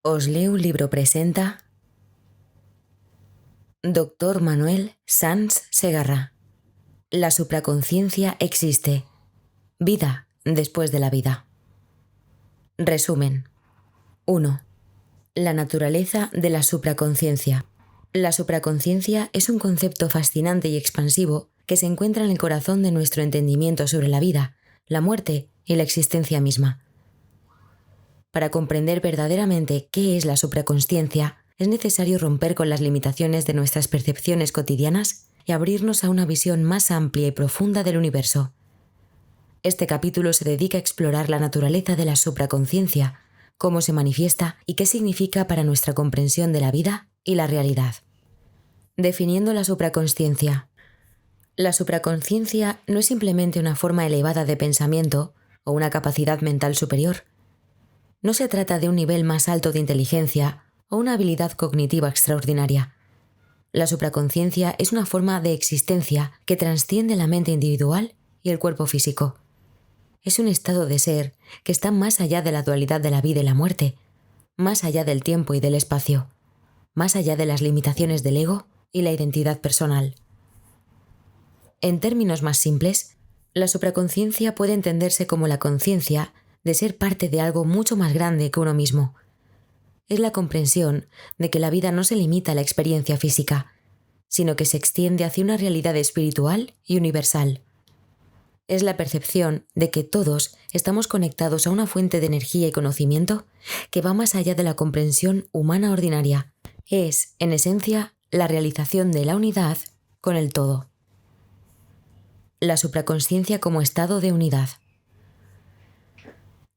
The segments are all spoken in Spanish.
Os leo libro presenta Dr. Manuel Sanz Segarra. La supraconsciencia existe. Vida después de la vida. Resumen. 1. La naturaleza de la supraconsciencia. La supraconsciencia es un concepto fascinante y expansivo que se encuentra en el corazón de nuestro entendimiento sobre la vida, la muerte y la existencia misma. Para comprender verdaderamente qué es la supraconsciencia, es necesario romper con las limitaciones de nuestras percepciones cotidianas y abrirnos a una visión más amplia y profunda del universo. Este capítulo se dedica a explorar la naturaleza de la supraconsciencia, cómo se manifiesta y qué significa para nuestra comprensión de la vida y la realidad. Definiendo la supraconsciencia. La supraconsciencia no es simplemente una forma elevada de pensamiento o una capacidad mental superior. No se trata de un nivel más alto de inteligencia o una habilidad cognitiva extraordinaria. La supraconsciencia es una forma de existencia que trasciende la mente individual y el cuerpo físico. Es un estado de ser que está más allá de la dualidad de la vida y la muerte, más allá del tiempo y del espacio, más allá de las limitaciones del ego y la identidad personal. En términos más simples, la supraconsciencia puede entenderse como la conciencia de ser parte de algo mucho más grande que uno mismo. Es la comprensión de que la vida no se limita a la experiencia física, sino que se extiende hacia una realidad espiritual y universal. Es la percepción de que todos estamos conectados a una fuente de energía y conocimiento que va más allá de la comprensión humana ordinaria. Es, en esencia, la realización de la unidad con el todo. La supraconsciencia como estado de unidad.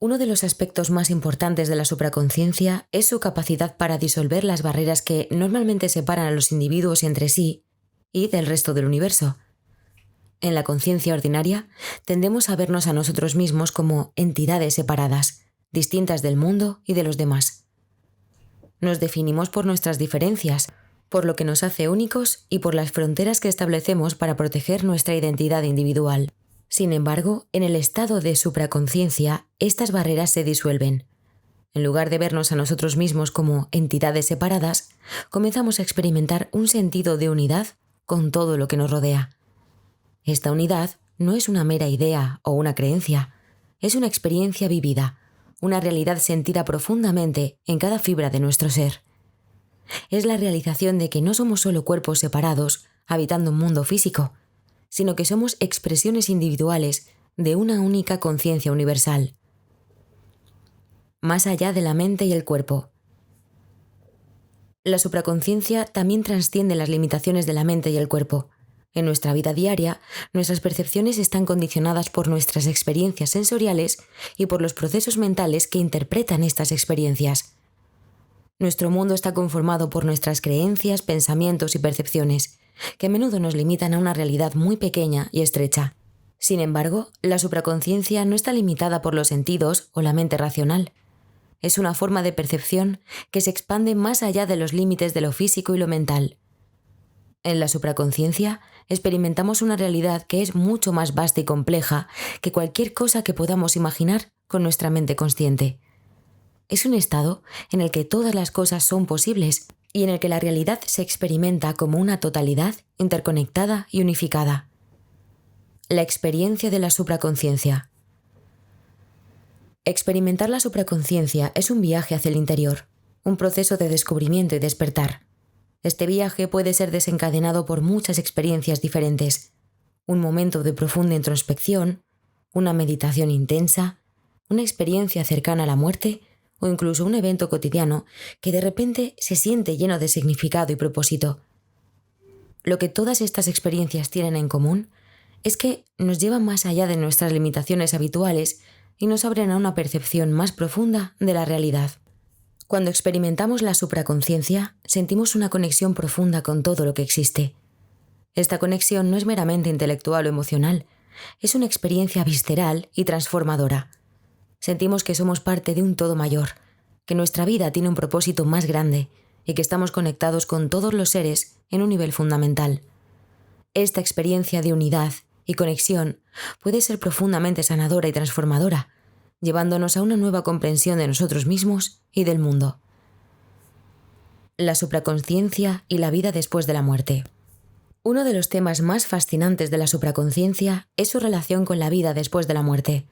Uno de los aspectos más importantes de la supraconsciencia es su capacidad para disolver las barreras que normalmente separan a los individuos entre sí y del resto del universo. En la conciencia ordinaria, tendemos a vernos a nosotros mismos como entidades separadas, distintas del mundo y de los demás. Nos definimos por nuestras diferencias, por lo que nos hace únicos y por las fronteras que establecemos para proteger nuestra identidad individual. Sin embargo, en el estado de supraconsciencia, estas barreras se disuelven. En lugar de vernos a nosotros mismos como entidades separadas, comenzamos a experimentar un sentido de unidad con todo lo que nos rodea. Esta unidad no es una mera idea o una creencia, es una experiencia vivida, una realidad sentida profundamente en cada fibra de nuestro ser. Es la realización de que no somos solo cuerpos separados habitando un mundo físico, sino que somos expresiones individuales de una única conciencia universal. Más allá de la mente y el cuerpo. La supraconsciencia también trasciende las limitaciones de la mente y el cuerpo. En nuestra vida diaria, nuestras percepciones están condicionadas por nuestras experiencias sensoriales y por los procesos mentales que interpretan estas experiencias. Nuestro mundo está conformado por nuestras creencias, pensamientos y percepciones, que a menudo nos limitan a una realidad muy pequeña y estrecha. Sin embargo, la supraconsciencia no está limitada por los sentidos o la mente racional. Es una forma de percepción que se expande más allá de los límites de lo físico y lo mental. En la supraconsciencia experimentamos una realidad que es mucho más vasta y compleja que cualquier cosa que podamos imaginar con nuestra mente consciente. Es un estado en el que todas las cosas son posibles y en el que la realidad se experimenta como una totalidad interconectada y unificada. La experiencia de la supraconsciencia. Experimentar la supraconsciencia es un viaje hacia el interior, un proceso de descubrimiento y despertar. Este viaje puede ser desencadenado por muchas experiencias diferentes: un momento de profunda introspección, una meditación intensa, una experiencia cercana a la muerte o incluso un evento cotidiano que de repente se siente lleno de significado y propósito. Lo que todas estas experiencias tienen en común es que nos llevan más allá de nuestras limitaciones habituales y nos abren a una percepción más profunda de la realidad. Cuando experimentamos la supraconsciencia, sentimos una conexión profunda con todo lo que existe. Esta conexión no es meramente intelectual o emocional, es una experiencia visceral y transformadora. Sentimos que somos parte de un todo mayor, que nuestra vida tiene un propósito más grande y que estamos conectados con todos los seres en un nivel fundamental. Esta experiencia de unidad y conexión puede ser profundamente sanadora y transformadora, llevándonos a una nueva comprensión de nosotros mismos y del mundo. la supraconsciencia y la vida después de la muerte. Uno de los temas más fascinantes de la supraconsciencia es su relación con la vida después de la muerte.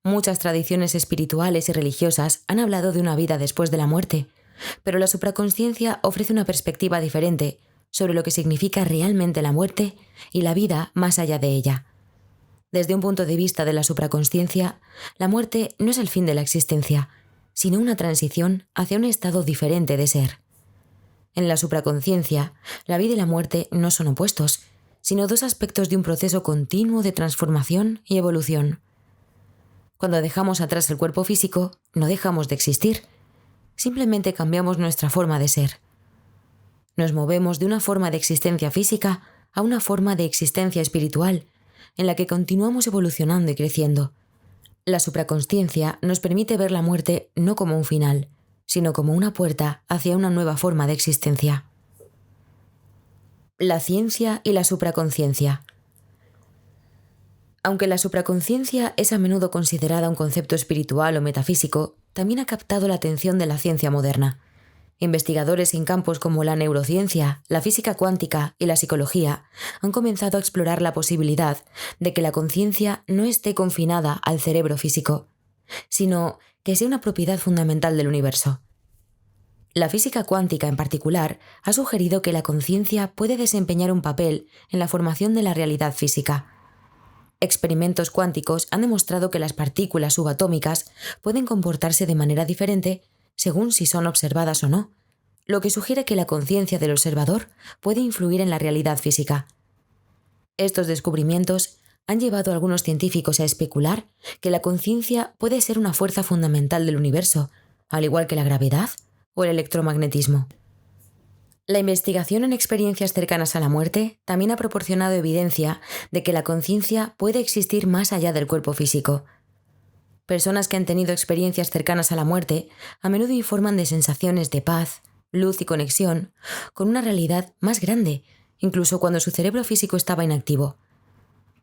Muchas tradiciones espirituales y religiosas han hablado de una vida después de la muerte, pero la supraconsciencia ofrece una perspectiva diferente sobre lo que significa realmente la muerte y la vida más allá de ella. Desde un punto de vista de la supraconsciencia, la muerte no es el fin de la existencia, sino una transición hacia un estado diferente de ser. En la supraconsciencia, la vida y la muerte no son opuestos, sino dos aspectos de un proceso continuo de transformación y evolución. Cuando dejamos atrás el cuerpo físico, no dejamos de existir, simplemente cambiamos nuestra forma de ser. Nos movemos de una forma de existencia física a una forma de existencia espiritual, en la que continuamos evolucionando y creciendo. La supraconsciencia nos permite ver la muerte no como un final, sino como una puerta hacia una nueva forma de existencia. La ciencia y la supraconsciencia. Aunque la supraconsciencia es a menudo considerada un concepto espiritual o metafísico, también ha captado la atención de la ciencia moderna. Investigadores en campos como la neurociencia, la física cuántica y la psicología han comenzado a explorar la posibilidad de que la conciencia no esté confinada al cerebro físico, sino que sea una propiedad fundamental del universo. La física cuántica, en particular, ha sugerido que la conciencia puede desempeñar un papel en la formación de la realidad física. Experimentos cuánticos han demostrado que las partículas subatómicas pueden comportarse de manera diferente según si son observadas o no, lo que sugiere que la conciencia del observador puede influir en la realidad física. Estos descubrimientos han llevado a algunos científicos a especular que la conciencia puede ser una fuerza fundamental del universo, al igual que la gravedad o el electromagnetismo. La investigación en experiencias cercanas a la muerte también ha proporcionado evidencia de que la conciencia puede existir más allá del cuerpo físico. Personas que han tenido experiencias cercanas a la muerte a menudo informan de sensaciones de paz, luz y conexión con una realidad más grande, incluso cuando su cerebro físico estaba inactivo.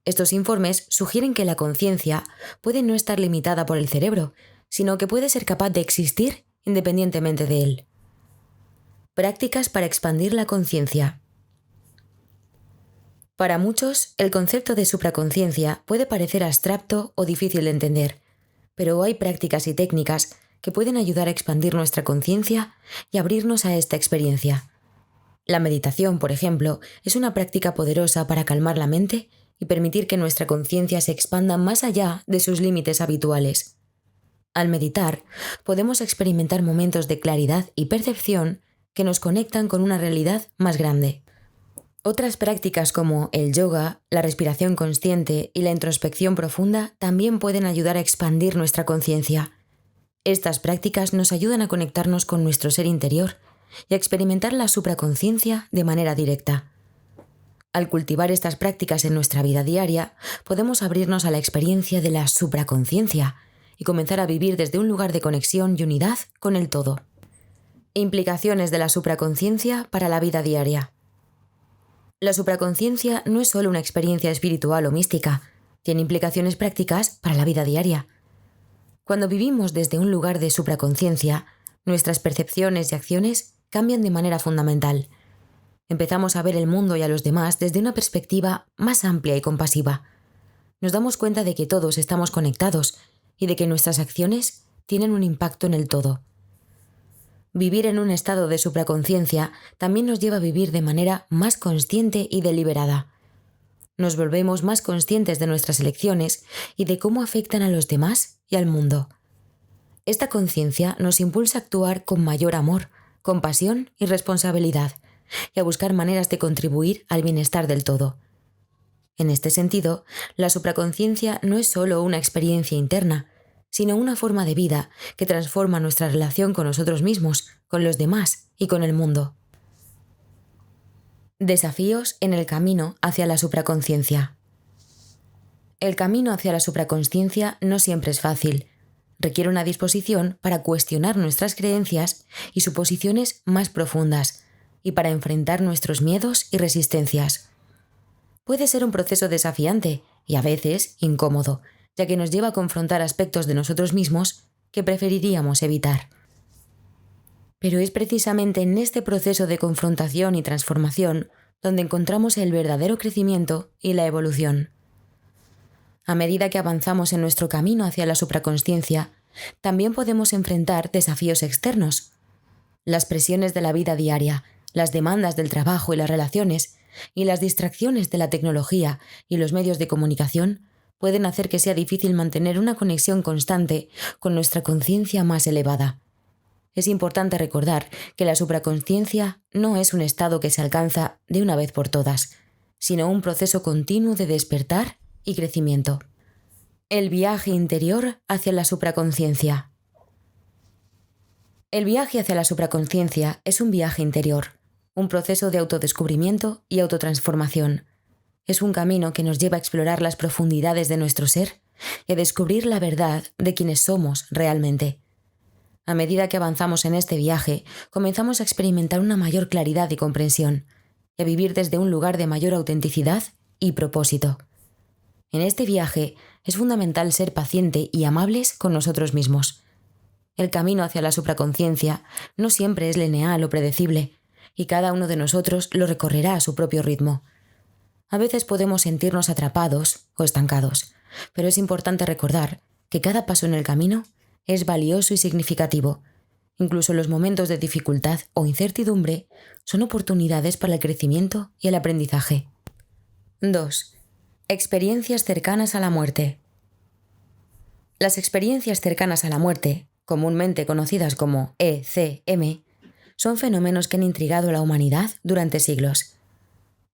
Estos informes sugieren que la conciencia puede no estar limitada por el cerebro, sino que puede ser capaz de existir independientemente de él. Prácticas para expandir la conciencia. Para muchos, el concepto de supraconsciencia puede parecer abstracto o difícil de entender, pero hay prácticas y técnicas que pueden ayudar a expandir nuestra conciencia y abrirnos a esta experiencia. La meditación, por ejemplo, es una práctica poderosa para calmar la mente y permitir que nuestra conciencia se expanda más allá de sus límites habituales. Al meditar, podemos experimentar momentos de claridad y percepción que nos conectan con una realidad más grande. Otras prácticas como el yoga, la respiración consciente y la introspección profunda también pueden ayudar a expandir nuestra conciencia. Estas prácticas nos ayudan a conectarnos con nuestro ser interior y a experimentar la supraconsciencia de manera directa. Al cultivar estas prácticas en nuestra vida diaria, podemos abrirnos a la experiencia de la supraconsciencia y comenzar a vivir desde un lugar de conexión y unidad con el todo. Implicaciones de la supraconsciencia para la vida diaria. La supraconsciencia no es solo una experiencia espiritual o mística, tiene implicaciones prácticas para la vida diaria. Cuando vivimos desde un lugar de supraconsciencia, nuestras percepciones y acciones cambian de manera fundamental. Empezamos a ver el mundo y a los demás desde una perspectiva más amplia y compasiva. Nos damos cuenta de que todos estamos conectados y de que nuestras acciones tienen un impacto en el todo. Vivir en un estado de supraconsciencia también nos lleva a vivir de manera más consciente y deliberada. Nos volvemos más conscientes de nuestras elecciones y de cómo afectan a los demás y al mundo. Esta conciencia nos impulsa a actuar con mayor amor, compasión y responsabilidad, y a buscar maneras de contribuir al bienestar del todo. En este sentido, la supraconsciencia no es solo una experiencia interna, sino una forma de vida que transforma nuestra relación con nosotros mismos, con los demás y con el mundo. Desafíos en el camino hacia la supraconsciencia. El camino hacia la supraconsciencia no siempre es fácil. Requiere una disposición para cuestionar nuestras creencias y suposiciones más profundas, y para enfrentar nuestros miedos y resistencias. Puede ser un proceso desafiante y a veces incómodo, ya que nos lleva a confrontar aspectos de nosotros mismos que preferiríamos evitar. Pero es precisamente en este proceso de confrontación y transformación donde encontramos el verdadero crecimiento y la evolución. A medida que avanzamos en nuestro camino hacia la supraconsciencia, también podemos enfrentar desafíos externos. Las presiones de la vida diaria, las demandas del trabajo y las relaciones, y las distracciones de la tecnología y los medios de comunicación pueden hacer que sea difícil mantener una conexión constante con nuestra conciencia más elevada. Es importante recordar que la supraconsciencia no es un estado que se alcanza de una vez por todas, sino un proceso continuo de despertar y crecimiento. El viaje interior hacia la supraconsciencia. El viaje hacia la supraconsciencia es un viaje interior, un proceso de autodescubrimiento y autotransformación. Es un camino que nos lleva a explorar las profundidades de nuestro ser y a descubrir la verdad de quienes somos realmente. A medida que avanzamos en este viaje, comenzamos a experimentar una mayor claridad y comprensión, y a vivir desde un lugar de mayor autenticidad y propósito. En este viaje es fundamental ser paciente y amables con nosotros mismos. El camino hacia la supraconsciencia no siempre es lineal o predecible, y cada uno de nosotros lo recorrerá a su propio ritmo. A veces podemos sentirnos atrapados o estancados, pero es importante recordar que cada paso en el camino es valioso y significativo. Incluso los momentos de dificultad o incertidumbre son oportunidades para el crecimiento y el aprendizaje. 2. Experiencias cercanas a la muerte. Las experiencias cercanas a la muerte, comúnmente conocidas como ECM, son fenómenos que han intrigado a la humanidad durante siglos.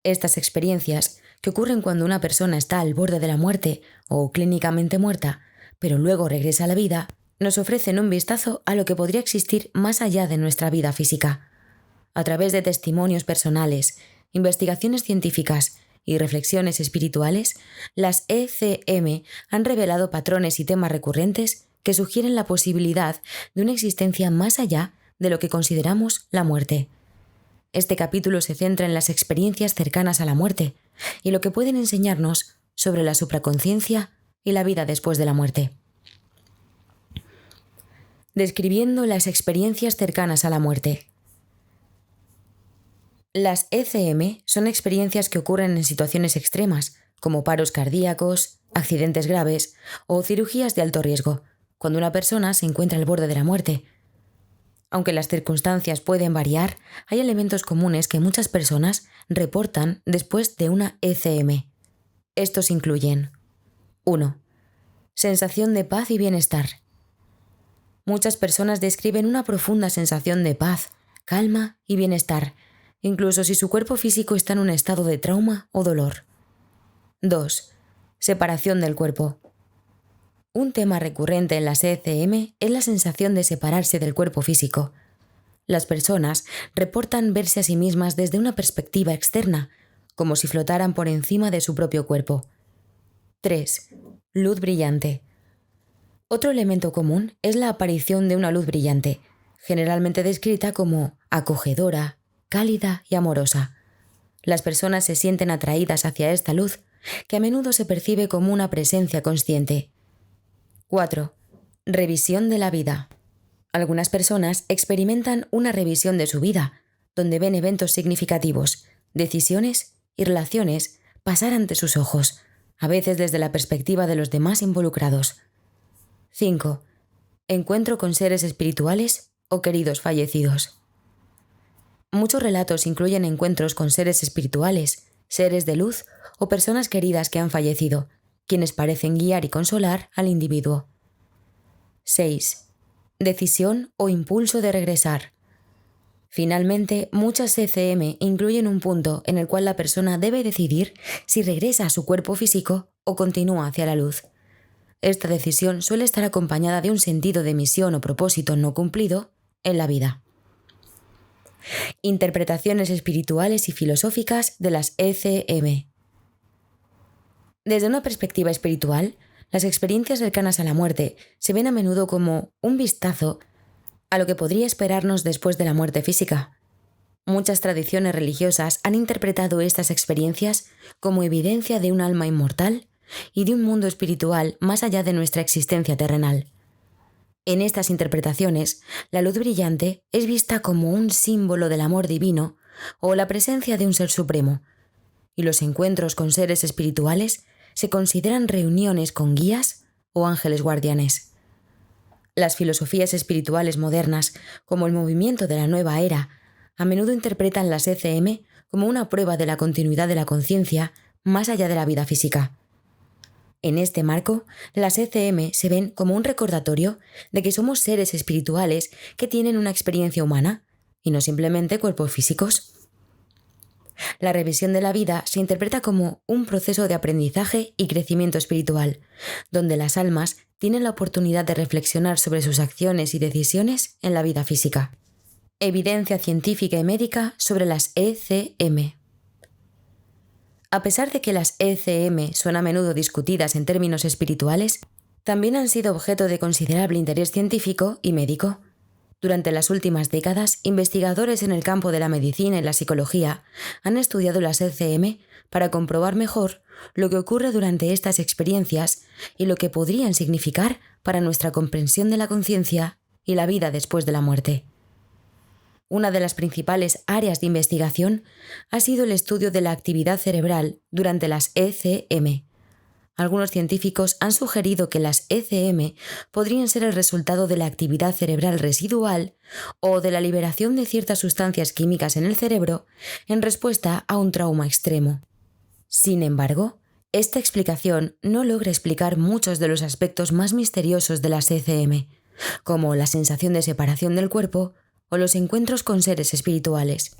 Estas experiencias, que ocurren cuando una persona está al borde de la muerte o clínicamente muerta, pero luego regresa a la vida, nos ofrecen un vistazo a lo que podría existir más allá de nuestra vida física. A través de testimonios personales, investigaciones científicas y reflexiones espirituales, las ECM han revelado patrones y temas recurrentes que sugieren la posibilidad de una existencia más allá de lo que consideramos la muerte. Este capítulo se centra en las experiencias cercanas a la muerte y lo que pueden enseñarnos sobre la supraconsciencia y la vida después de la muerte. Describiendo las experiencias cercanas a la muerte. Las ECM son experiencias que ocurren en situaciones extremas, como paros cardíacos, accidentes graves o cirugías de alto riesgo, cuando una persona se encuentra al borde de la muerte. Aunque las circunstancias pueden variar, hay elementos comunes que muchas personas reportan después de una ECM. Estos incluyen: 1. Sensación de paz y bienestar. Muchas personas describen una profunda sensación de paz, calma y bienestar, incluso si su cuerpo físico está en un estado de trauma o dolor. 2. Separación del cuerpo. Un tema recurrente en las ECM es la sensación de separarse del cuerpo físico. Las personas reportan verse a sí mismas desde una perspectiva externa, como si flotaran por encima de su propio cuerpo. 3. Luz brillante. Otro elemento común es la aparición de una luz brillante, generalmente descrita como acogedora, cálida y amorosa. Las personas se sienten atraídas hacia esta luz, que a menudo se percibe como una presencia consciente. 4. Revisión de la vida. Algunas personas experimentan una revisión de su vida, donde ven eventos significativos, decisiones y relaciones pasar ante sus ojos, a veces desde la perspectiva de los demás involucrados. 5. Encuentro con seres espirituales o queridos fallecidos. Muchos relatos incluyen encuentros con seres espirituales, seres de luz o personas queridas que han fallecido, quienes parecen guiar y consolar al individuo. 6. Decisión o impulso de regresar. Finalmente, muchas ECM incluyen un punto en el cual la persona debe decidir si regresa a su cuerpo físico o continúa hacia la luz. Esta decisión suele estar acompañada de un sentido de misión o propósito no cumplido en la vida. Interpretaciones espirituales y filosóficas de las ECM. Desde una perspectiva espiritual, las experiencias cercanas a la muerte se ven a menudo como un vistazo a lo que podría esperarnos después de la muerte física. Muchas tradiciones religiosas han interpretado estas experiencias como evidencia de un alma inmortal y de un mundo espiritual más allá de nuestra existencia terrenal. En estas interpretaciones, la luz brillante es vista como un símbolo del amor divino o la presencia de un ser supremo, y los encuentros con seres espirituales se consideran reuniones con guías o ángeles guardianes. Las filosofías espirituales modernas, como el movimiento de la nueva era, a menudo interpretan las ECM como una prueba de la continuidad de la conciencia más allá de la vida física. En este marco, las ECM se ven como un recordatorio de que somos seres espirituales que tienen una experiencia humana, y no simplemente cuerpos físicos. La revisión de la vida se interpreta como un proceso de aprendizaje y crecimiento espiritual, donde las almas tienen la oportunidad de reflexionar sobre sus acciones y decisiones en la vida física. Evidencia científica y médica sobre las ECM. A pesar de que las ECM son a menudo discutidas en términos espirituales, también han sido objeto de considerable interés científico y médico. Durante las últimas décadas, investigadores en el campo de la medicina y la psicología han estudiado las ECM para comprobar mejor lo que ocurre durante estas experiencias y lo que podrían significar para nuestra comprensión de la conciencia y la vida después de la muerte. Una de las principales áreas de investigación ha sido el estudio de la actividad cerebral durante las ECM. Algunos científicos han sugerido que las ECM podrían ser el resultado de la actividad cerebral residual o de la liberación de ciertas sustancias químicas en el cerebro en respuesta a un trauma extremo. Sin embargo, esta explicación no logra explicar muchos de los aspectos más misteriosos de las ECM, como la sensación de separación del cuerpo o los encuentros con seres espirituales.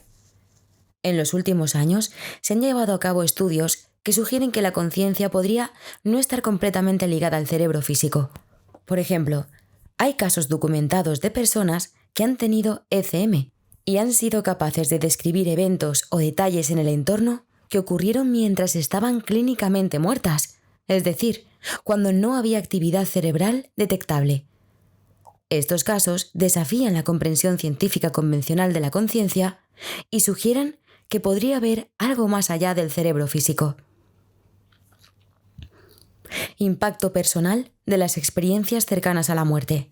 En los últimos años se han llevado a cabo estudios que sugieren que la conciencia podría no estar completamente ligada al cerebro físico. Por ejemplo, hay casos documentados de personas que han tenido ECM y han sido capaces de describir eventos o detalles en el entorno que ocurrieron mientras estaban clínicamente muertas, es decir, cuando no había actividad cerebral detectable. Estos casos desafían la comprensión científica convencional de la conciencia y sugieren que podría haber algo más allá del cerebro físico. Impacto personal de las experiencias cercanas a la muerte.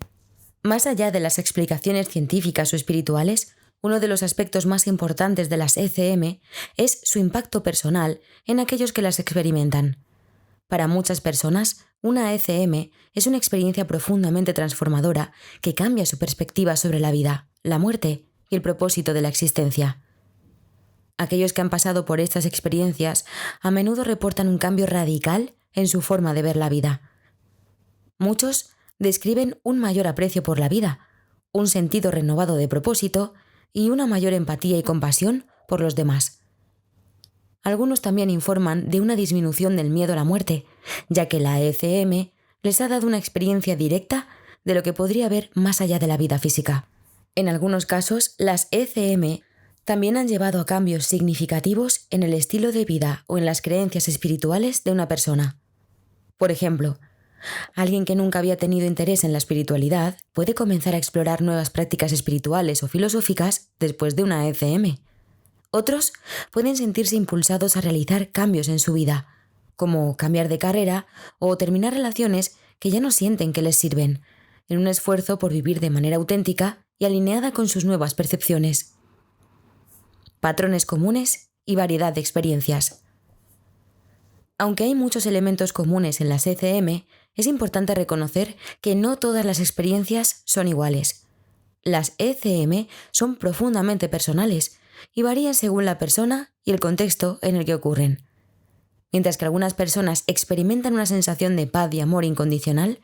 Más allá de las explicaciones científicas o espirituales, uno de los aspectos más importantes de las ECM es su impacto personal en aquellos que las experimentan. Para muchas personas, una ECM es una experiencia profundamente transformadora que cambia su perspectiva sobre la vida, la muerte y el propósito de la existencia. Aquellos que han pasado por estas experiencias a menudo reportan un cambio radical en su forma de ver la vida. Muchos describen un mayor aprecio por la vida, un sentido renovado de propósito y una mayor empatía y compasión por los demás. Algunos también informan de una disminución del miedo a la muerte, ya que la ECM les ha dado una experiencia directa de lo que podría haber más allá de la vida física. En algunos casos, las ECM también han llevado a cambios significativos en el estilo de vida o en las creencias espirituales de una persona. Por ejemplo, alguien que nunca había tenido interés en la espiritualidad puede comenzar a explorar nuevas prácticas espirituales o filosóficas después de una ECM. Otros pueden sentirse impulsados a realizar cambios en su vida, como cambiar de carrera o terminar relaciones que ya no sienten que les sirven, en un esfuerzo por vivir de manera auténtica y alineada con sus nuevas percepciones. Patrones comunes y variedad de experiencias. Aunque hay muchos elementos comunes en las ECM, es importante reconocer que no todas las experiencias son iguales. Las ECM son profundamente personales y varían según la persona y el contexto en el que ocurren. Mientras que algunas personas experimentan una sensación de paz y amor incondicional,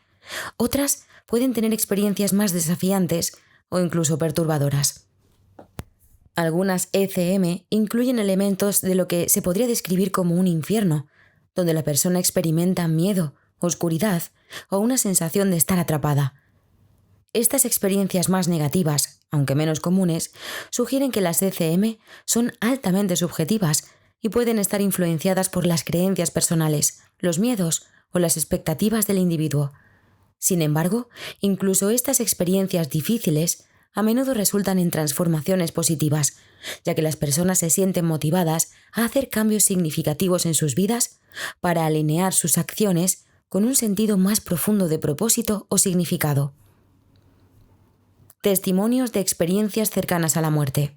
otras pueden tener experiencias más desafiantes o incluso perturbadoras. Algunas ECM incluyen elementos de lo que se podría describir como un infierno, donde la persona experimenta miedo, oscuridad o una sensación de estar atrapada. Estas experiencias más negativas, aunque menos comunes, sugieren que las ECM son altamente subjetivas y pueden estar influenciadas por las creencias personales, los miedos o las expectativas del individuo. Sin embargo, incluso estas experiencias difíciles a menudo resultan en transformaciones positivas, ya que las personas se sienten motivadas a hacer cambios significativos en sus vidas para alinear sus acciones con un sentido más profundo de propósito o significado. Testimonios de experiencias cercanas a la muerte.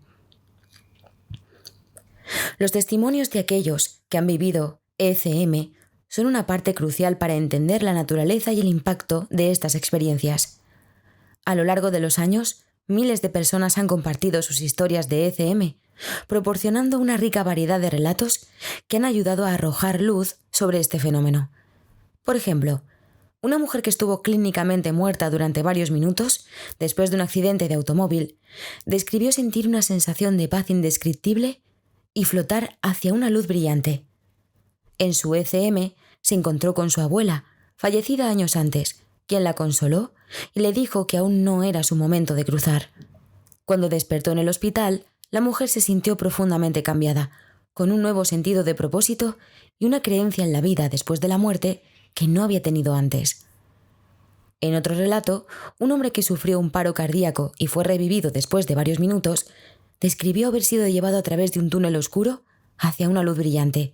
Los testimonios de aquellos que han vivido ECM son una parte crucial para entender la naturaleza y el impacto de estas experiencias. A lo largo de los años, miles de personas han compartido sus historias de ECM, proporcionando una rica variedad de relatos que han ayudado a arrojar luz sobre este fenómeno. Por ejemplo, una mujer que estuvo clínicamente muerta durante varios minutos después de un accidente de automóvil describió sentir una sensación de paz indescriptible y flotar hacia una luz brillante. En su ECM se encontró con su abuela, fallecida años antes, quien la consoló y le dijo que aún no era su momento de cruzar. Cuando despertó en el hospital, la mujer se sintió profundamente cambiada, con un nuevo sentido de propósito y una creencia en la vida después de la muerte que no había tenido antes. En otro relato, un hombre que sufrió un paro cardíaco y fue revivido después de varios minutos, describió haber sido llevado a través de un túnel oscuro hacia una luz brillante.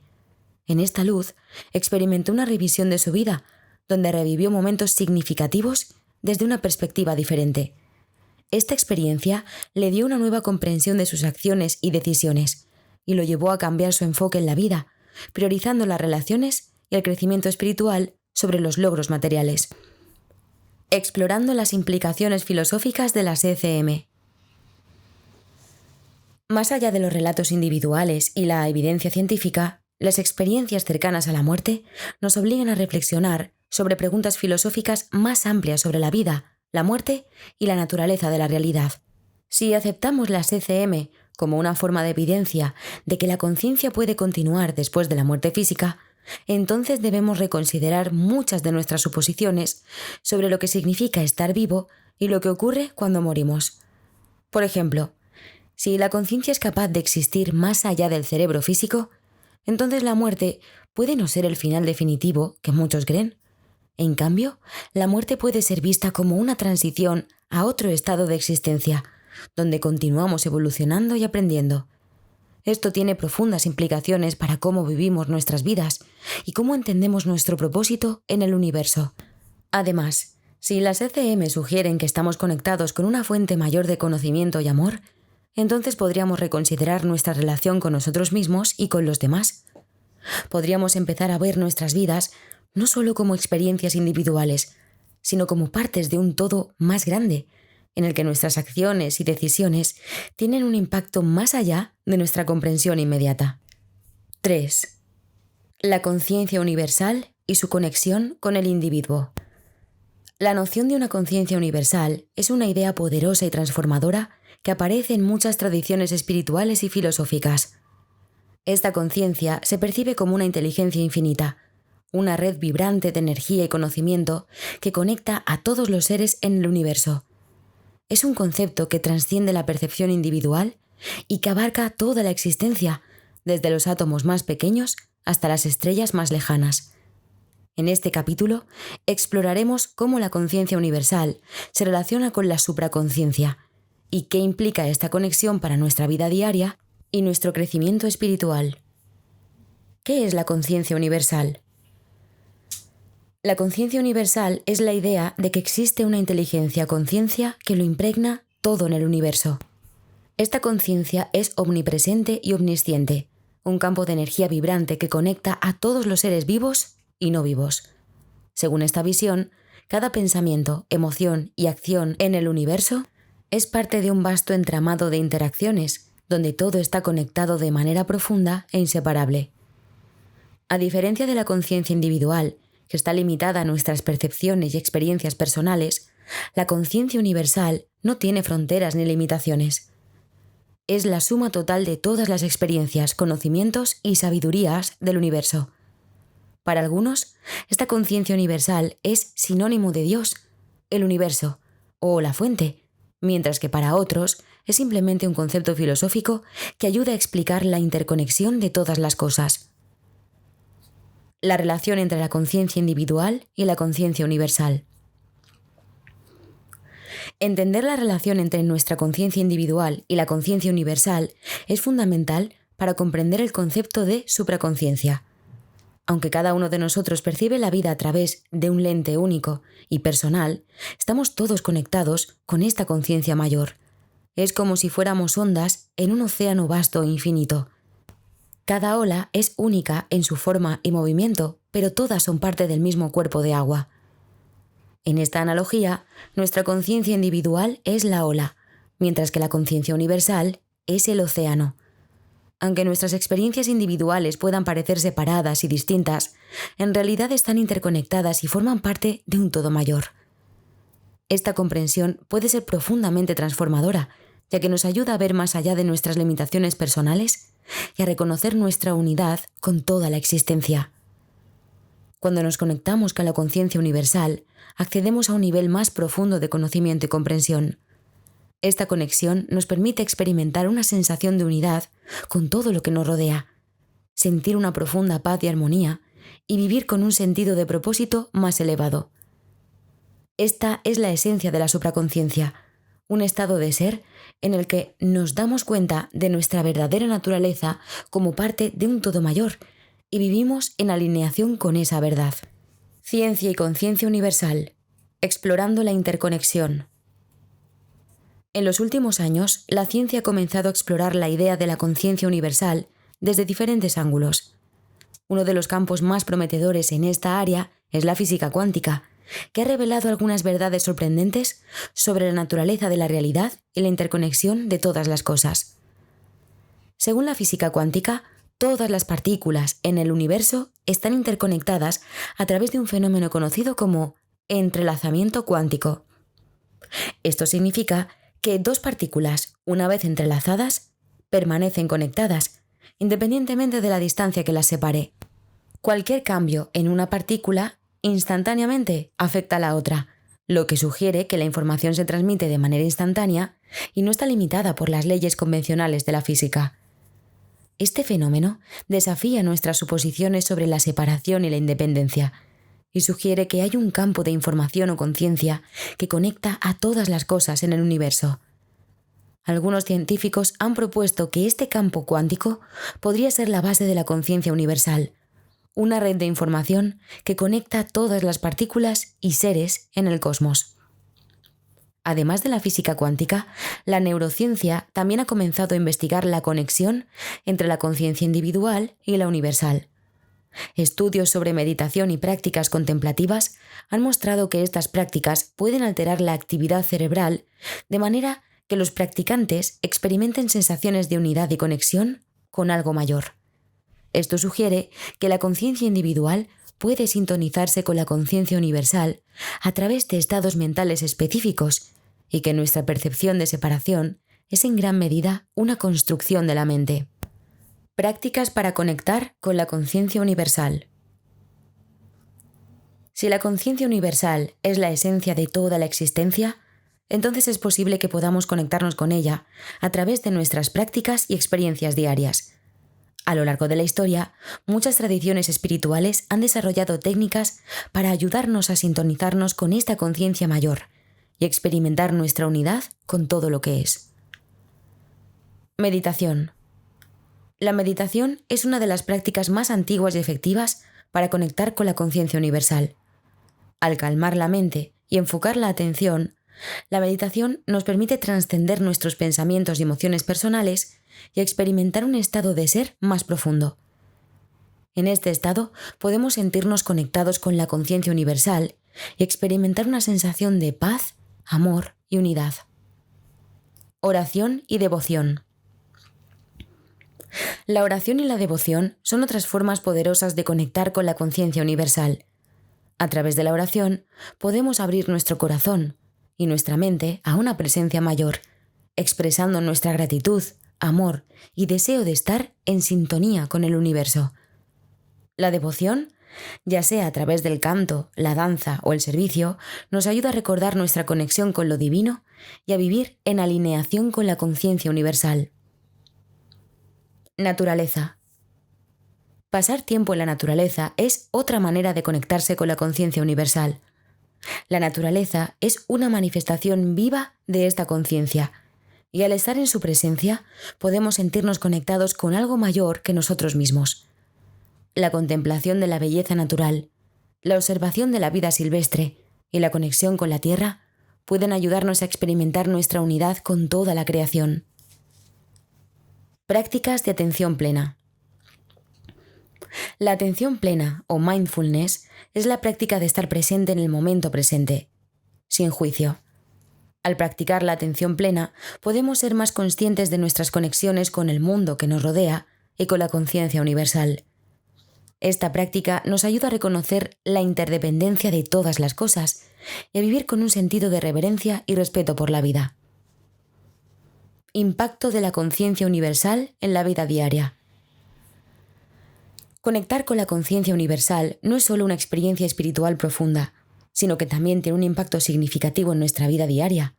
En esta luz, experimentó una revisión de su vida, donde revivió momentos significativos desde una perspectiva diferente. Esta experiencia le dio una nueva comprensión de sus acciones y decisiones, y lo llevó a cambiar su enfoque en la vida, priorizando las relaciones y el crecimiento espiritual sobre los logros materiales. Explorando las implicaciones filosóficas de las ECM. Más allá de los relatos individuales y la evidencia científica, las experiencias cercanas a la muerte nos obligan a reflexionar sobre preguntas filosóficas más amplias sobre la vida, la muerte y la naturaleza de la realidad. Si aceptamos las ECM como una forma de evidencia de que la conciencia puede continuar después de la muerte física, entonces debemos reconsiderar muchas de nuestras suposiciones sobre lo que significa estar vivo y lo que ocurre cuando morimos. Por ejemplo, si la conciencia es capaz de existir más allá del cerebro físico, entonces la muerte puede no ser el final definitivo que muchos creen. En cambio, la muerte puede ser vista como una transición a otro estado de existencia, donde continuamos evolucionando y aprendiendo. Esto tiene profundas implicaciones para cómo vivimos nuestras vidas y cómo entendemos nuestro propósito en el universo. Además, si las ECM sugieren que estamos conectados con una fuente mayor de conocimiento y amor, entonces podríamos reconsiderar nuestra relación con nosotros mismos y con los demás. Podríamos empezar a ver nuestras vidas no solo como experiencias individuales, sino como partes de un todo más grande, en el que nuestras acciones y decisiones tienen un impacto más allá de nuestra comprensión inmediata. 3. La conciencia universal y su conexión con el individuo. La noción de una conciencia universal es una idea poderosa y transformadora que aparece en muchas tradiciones espirituales y filosóficas. Esta conciencia se percibe como una inteligencia infinita, una red vibrante de energía y conocimiento que conecta a todos los seres en el universo. Es un concepto que trasciende la percepción individual y que abarca toda la existencia, desde los átomos más pequeños hasta las estrellas más lejanas. En este capítulo exploraremos cómo la conciencia universal se relaciona con la supraconciencia y qué implica esta conexión para nuestra vida diaria y nuestro crecimiento espiritual. ¿Qué es la conciencia universal? La conciencia universal es la idea de que existe una inteligencia-conciencia que lo impregna todo en el universo. Esta conciencia es omnipresente y omnisciente, un campo de energía vibrante que conecta a todos los seres vivos y no vivos. Según esta visión, cada pensamiento, emoción y acción en el universo es parte de un vasto entramado de interacciones, donde todo está conectado de manera profunda e inseparable. A diferencia de la conciencia individual, que está limitada a nuestras percepciones y experiencias personales, la conciencia universal no tiene fronteras ni limitaciones. Es la suma total de todas las experiencias, conocimientos y sabidurías del universo. Para algunos, esta conciencia universal es sinónimo de Dios, el universo o la fuente, mientras que para otros es simplemente un concepto filosófico que ayuda a explicar la interconexión de todas las cosas. La relación entre la conciencia individual y la conciencia universal. Entender la relación entre nuestra conciencia individual y la conciencia universal es fundamental para comprender el concepto de supraconciencia. Aunque cada uno de nosotros percibe la vida a través de un lente único y personal, estamos todos conectados con esta conciencia mayor. Es como si fuéramos ondas en un océano vasto e infinito. Cada ola es única en su forma y movimiento, pero todas son parte del mismo cuerpo de agua. En esta analogía, nuestra conciencia individual es la ola, mientras que la conciencia universal es el océano. Aunque nuestras experiencias individuales puedan parecer separadas y distintas, en realidad están interconectadas y forman parte de un todo mayor. Esta comprensión puede ser profundamente transformadora, ya que nos ayuda a ver más allá de nuestras limitaciones personales y a reconocer nuestra unidad con toda la existencia. Cuando nos conectamos con la conciencia universal, accedemos a un nivel más profundo de conocimiento y comprensión. Esta conexión nos permite experimentar una sensación de unidad con todo lo que nos rodea, sentir una profunda paz y armonía y vivir con un sentido de propósito más elevado. Esta es la esencia de la supraconciencia, un estado de ser en el que nos damos cuenta de nuestra verdadera naturaleza como parte de un todo mayor y vivimos en alineación con esa verdad. Ciencia y conciencia universal, explorando la interconexión. En los últimos años, la ciencia ha comenzado a explorar la idea de la conciencia universal desde diferentes ángulos. Uno de los campos más prometedores en esta área es la física cuántica, que ha revelado algunas verdades sorprendentes sobre la naturaleza de la realidad y la interconexión de todas las cosas. Según la física cuántica, todas las partículas en el universo están interconectadas a través de un fenómeno conocido como entrelazamiento cuántico. Esto significa que dos partículas, una vez entrelazadas, permanecen conectadas, independientemente de la distancia que las separe. Cualquier cambio en una partícula instantáneamente afecta a la otra, lo que sugiere que la información se transmite de manera instantánea y no está limitada por las leyes convencionales de la física. Este fenómeno desafía nuestras suposiciones sobre la separación y la independencia, y sugiere que hay un campo de información o conciencia que conecta a todas las cosas en el universo. Algunos científicos han propuesto que este campo cuántico podría ser la base de la conciencia universal, una red de información que conecta todas las partículas y seres en el cosmos. Además de la física cuántica, la neurociencia también ha comenzado a investigar la conexión entre la conciencia individual y la universal. Estudios sobre meditación y prácticas contemplativas han mostrado que estas prácticas pueden alterar la actividad cerebral de manera que los practicantes experimenten sensaciones de unidad y conexión con algo mayor. Esto sugiere que la conciencia individual puede sintonizarse con la conciencia universal a través de estados mentales específicos y que nuestra percepción de separación es en gran medida una construcción de la mente. Prácticas para conectar con la conciencia universal. Si la conciencia universal es la esencia de toda la existencia, entonces es posible que podamos conectarnos con ella a través de nuestras prácticas y experiencias diarias. A lo largo de la historia, muchas tradiciones espirituales han desarrollado técnicas para ayudarnos a sintonizarnos con esta conciencia mayor y experimentar nuestra unidad con todo lo que es. Meditación. La meditación es una de las prácticas más antiguas y efectivas para conectar con la conciencia universal. Al calmar la mente y enfocar la atención, la meditación nos permite trascender nuestros pensamientos y emociones personales y experimentar un estado de ser más profundo. En este estado podemos sentirnos conectados con la conciencia universal y experimentar una sensación de paz, amor y unidad. Oración y devoción. La oración y la devoción son otras formas poderosas de conectar con la conciencia universal. A través de la oración podemos abrir nuestro corazón y nuestra mente a una presencia mayor, expresando nuestra gratitud, amor y deseo de estar en sintonía con el universo. La devoción, ya sea a través del canto, la danza o el servicio, nos ayuda a recordar nuestra conexión con lo divino y a vivir en alineación con la conciencia universal. Naturaleza. Pasar tiempo en la naturaleza es otra manera de conectarse con la conciencia universal. La naturaleza es una manifestación viva de esta conciencia, y al estar en su presencia podemos sentirnos conectados con algo mayor que nosotros mismos. la contemplación de la belleza natural, la observación de la vida silvestre y la conexión con la tierra pueden ayudarnos a experimentar nuestra unidad con toda la creación. Prácticas de atención plena. La atención plena, o mindfulness, es la práctica de estar presente en el momento presente, sin juicio. Al practicar la atención plena, podemos ser más conscientes de nuestras conexiones con el mundo que nos rodea y con la conciencia universal. Esta práctica nos ayuda a reconocer la interdependencia de todas las cosas y a vivir con un sentido de reverencia y respeto por la vida. Impacto de la conciencia universal en la vida diaria. Conectar con la conciencia universal no es solo una experiencia espiritual profunda, sino que también tiene un impacto significativo en nuestra vida diaria.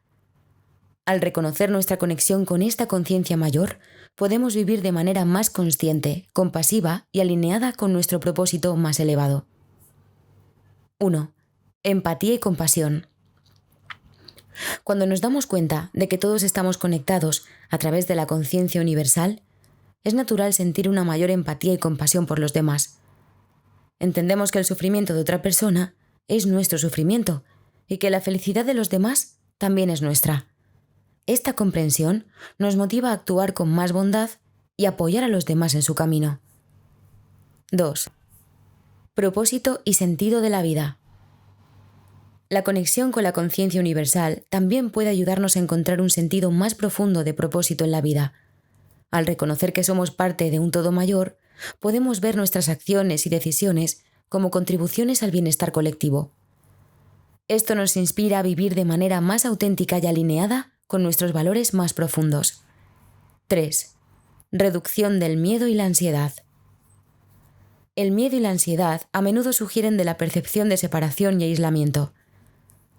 Al reconocer nuestra conexión con esta conciencia mayor, podemos vivir de manera más consciente, compasiva y alineada con nuestro propósito más elevado. 1. Empatía y compasión. Cuando nos damos cuenta de que todos estamos conectados a través de la conciencia universal, es natural sentir una mayor empatía y compasión por los demás. Entendemos que el sufrimiento de otra persona es nuestro sufrimiento y que la felicidad de los demás también es nuestra. Esta comprensión nos motiva a actuar con más bondad y apoyar a los demás en su camino. 2. Propósito y sentido de la vida. La conexión con la conciencia universal también puede ayudarnos a encontrar un sentido más profundo de propósito en la vida. Al reconocer que somos parte de un todo mayor, podemos ver nuestras acciones y decisiones como contribuciones al bienestar colectivo. Esto nos inspira a vivir de manera más auténtica y alineada con nuestros valores más profundos. 3. Reducción del miedo y la ansiedad. El miedo y la ansiedad a menudo sugieren de la percepción de separación y aislamiento.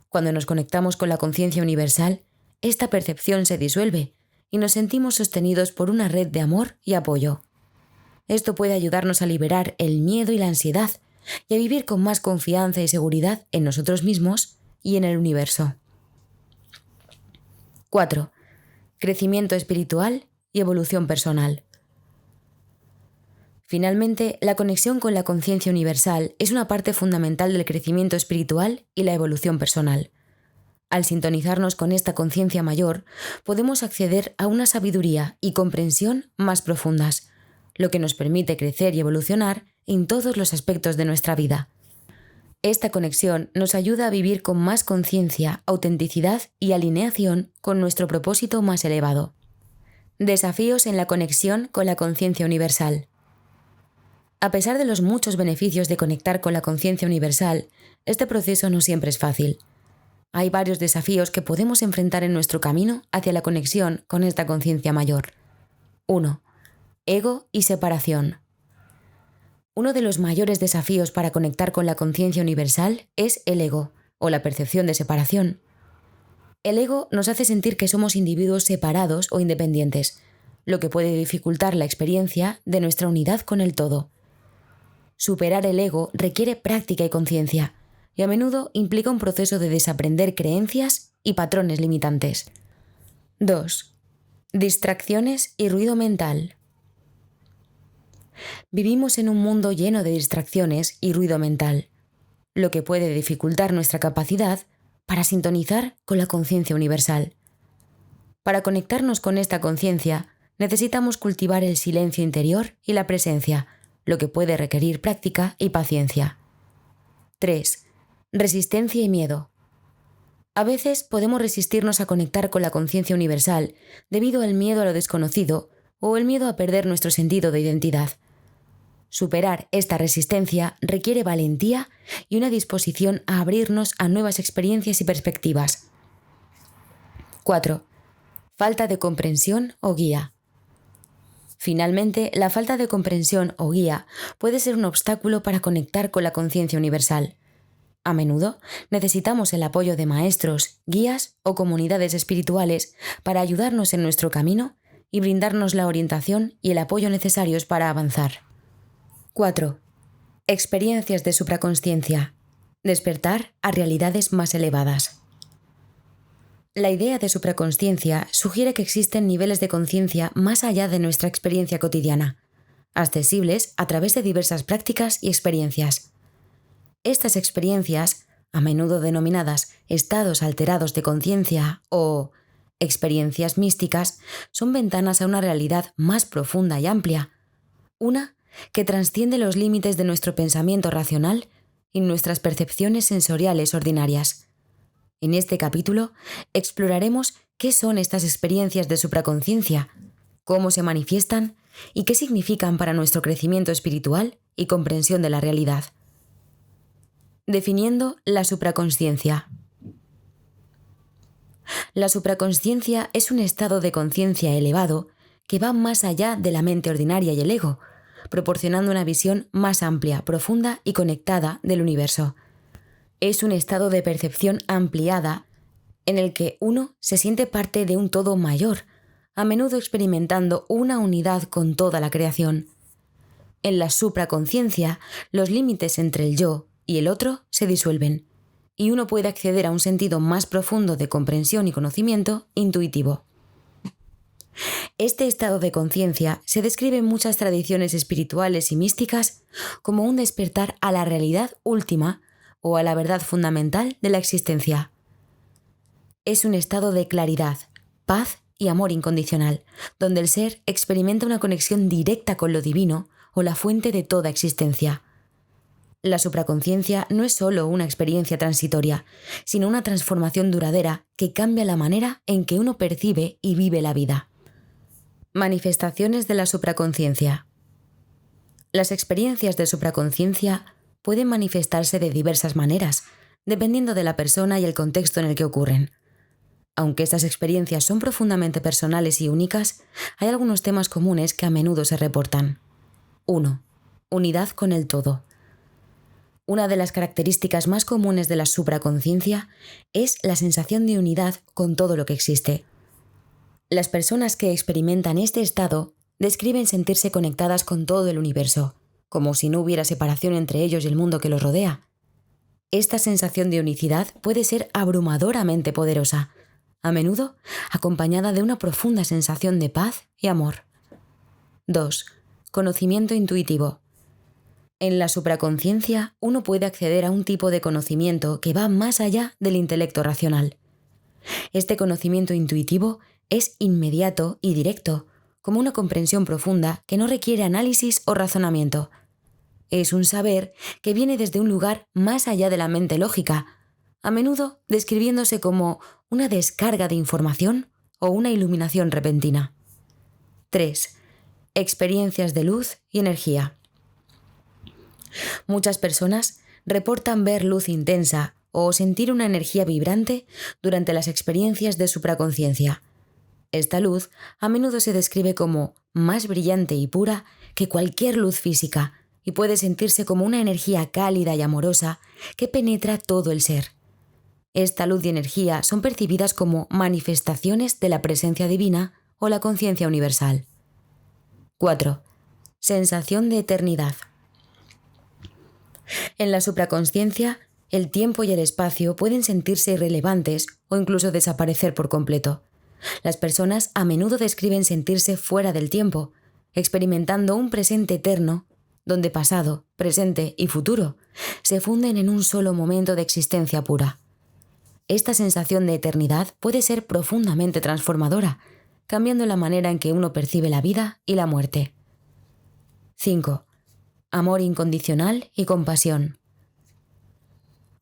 Cuando nos conectamos con la conciencia universal, esta percepción se disuelve y nos sentimos sostenidos por una red de amor y apoyo. Esto puede ayudarnos a liberar el miedo y la ansiedad y a vivir con más confianza y seguridad en nosotros mismos y en el universo. 4. Crecimiento espiritual y evolución personal. Finalmente, la conexión con la conciencia universal es una parte fundamental del crecimiento espiritual y la evolución personal. Al sintonizarnos con esta conciencia mayor, podemos acceder a una sabiduría y comprensión más profundas, lo que nos permite crecer y evolucionar en todos los aspectos de nuestra vida. Esta conexión nos ayuda a vivir con más conciencia, autenticidad y alineación con nuestro propósito más elevado. Desafíos en la conexión con la conciencia universal. A pesar de los muchos beneficios de conectar con la conciencia universal, este proceso no siempre es fácil. Hay varios desafíos que podemos enfrentar en nuestro camino hacia la conexión con esta conciencia mayor. 1. Ego y separación. Uno de los mayores desafíos para conectar con la conciencia universal es el ego, o la percepción de separación. El ego nos hace sentir que somos individuos separados o independientes, lo que puede dificultar la experiencia de nuestra unidad con el todo. Superar el ego requiere práctica y conciencia, y a menudo implica un proceso de desaprender creencias y patrones limitantes. 2. Distracciones y ruido mental. Vivimos en un mundo lleno de distracciones y ruido mental, lo que puede dificultar nuestra capacidad para sintonizar con la conciencia universal. Para conectarnos con esta conciencia, necesitamos cultivar el silencio interior y la presencia, lo que puede requerir práctica y paciencia. 3. Resistencia y miedo. A veces podemos resistirnos a conectar con la conciencia universal debido al miedo a lo desconocido o el miedo a perder nuestro sentido de identidad. Superar esta resistencia requiere valentía y una disposición a abrirnos a nuevas experiencias y perspectivas. 4. Falta de comprensión o guía. Finalmente, la falta de comprensión o guía puede ser un obstáculo para conectar con la conciencia universal. A menudo necesitamos el apoyo de maestros, guías o comunidades espirituales para ayudarnos en nuestro camino y brindarnos la orientación y el apoyo necesarios para avanzar. 4. Experiencias de supraconsciencia. Despertar a realidades más elevadas. La idea de supraconsciencia sugiere que existen niveles de conciencia más allá de nuestra experiencia cotidiana. accesibles a través de diversas prácticas y experiencias. Estas experiencias, a menudo denominadas estados alterados de conciencia o experiencias místicas, son ventanas a una realidad más profunda y amplia, una que trasciende los límites de nuestro pensamiento racional y nuestras percepciones sensoriales ordinarias. En este capítulo exploraremos qué son estas experiencias de supraconciencia, cómo se manifiestan y qué significan para nuestro crecimiento espiritual y comprensión de la realidad. Definiendo la supraconsciencia. La supraconsciencia es un estado de conciencia elevado que va más allá de la mente ordinaria y el ego, proporcionando una visión más amplia, profunda y conectada del universo. Es un estado de percepción ampliada en el que uno se siente parte de un todo mayor, a menudo experimentando una unidad con toda la creación. En la supraconsciencia, los límites entre el yo y el otro se disuelven, y uno puede acceder a un sentido más profundo de comprensión y conocimiento intuitivo. Este estado de conciencia se describe en muchas tradiciones espirituales y místicas como un despertar a la realidad última o a la verdad fundamental de la existencia. Es un estado de claridad, paz y amor incondicional, donde el ser experimenta una conexión directa con lo divino o la fuente de toda existencia. La supraconsciencia no es solo una experiencia transitoria, sino una transformación duradera que cambia la manera en que uno percibe y vive la vida. Manifestaciones de la supraconsciencia. Las experiencias de supraconsciencia pueden manifestarse de diversas maneras, dependiendo de la persona y el contexto en el que ocurren. Aunque estas experiencias son profundamente personales y únicas, hay algunos temas comunes que a menudo se reportan. 1. Unidad con el todo. Una de las características más comunes de la supraconsciencia es la sensación de unidad con todo lo que existe. Las personas que experimentan este estado describen sentirse conectadas con todo el universo, como si no hubiera separación entre ellos y el mundo que los rodea. Esta sensación de unicidad puede ser abrumadoramente poderosa, a menudo acompañada de una profunda sensación de paz y amor. 2. Conocimiento intuitivo. En la supraconsciencia, uno puede acceder a un tipo de conocimiento que va más allá del intelecto racional. Este conocimiento intuitivo es inmediato y directo, como una comprensión profunda que no requiere análisis o razonamiento. Es un saber que viene desde un lugar más allá de la mente lógica, a menudo describiéndose como una descarga de información o una iluminación repentina. 3. Experiencias de luz y energía. Muchas personas reportan ver luz intensa o sentir una energía vibrante durante las experiencias de supraconsciencia. Esta luz a menudo se describe como más brillante y pura que cualquier luz física y puede sentirse como una energía cálida y amorosa que penetra todo el ser. Esta luz y energía son percibidas como manifestaciones de la presencia divina o la conciencia universal. 4. Sensación de eternidad. En la supraconsciencia, el tiempo y el espacio pueden sentirse irrelevantes o incluso desaparecer por completo. Las personas a menudo describen sentirse fuera del tiempo, experimentando un presente eterno, donde pasado, presente y futuro se funden en un solo momento de existencia pura. Esta sensación de eternidad puede ser profundamente transformadora, cambiando la manera en que uno percibe la vida y la muerte. 5. Amor incondicional y compasión.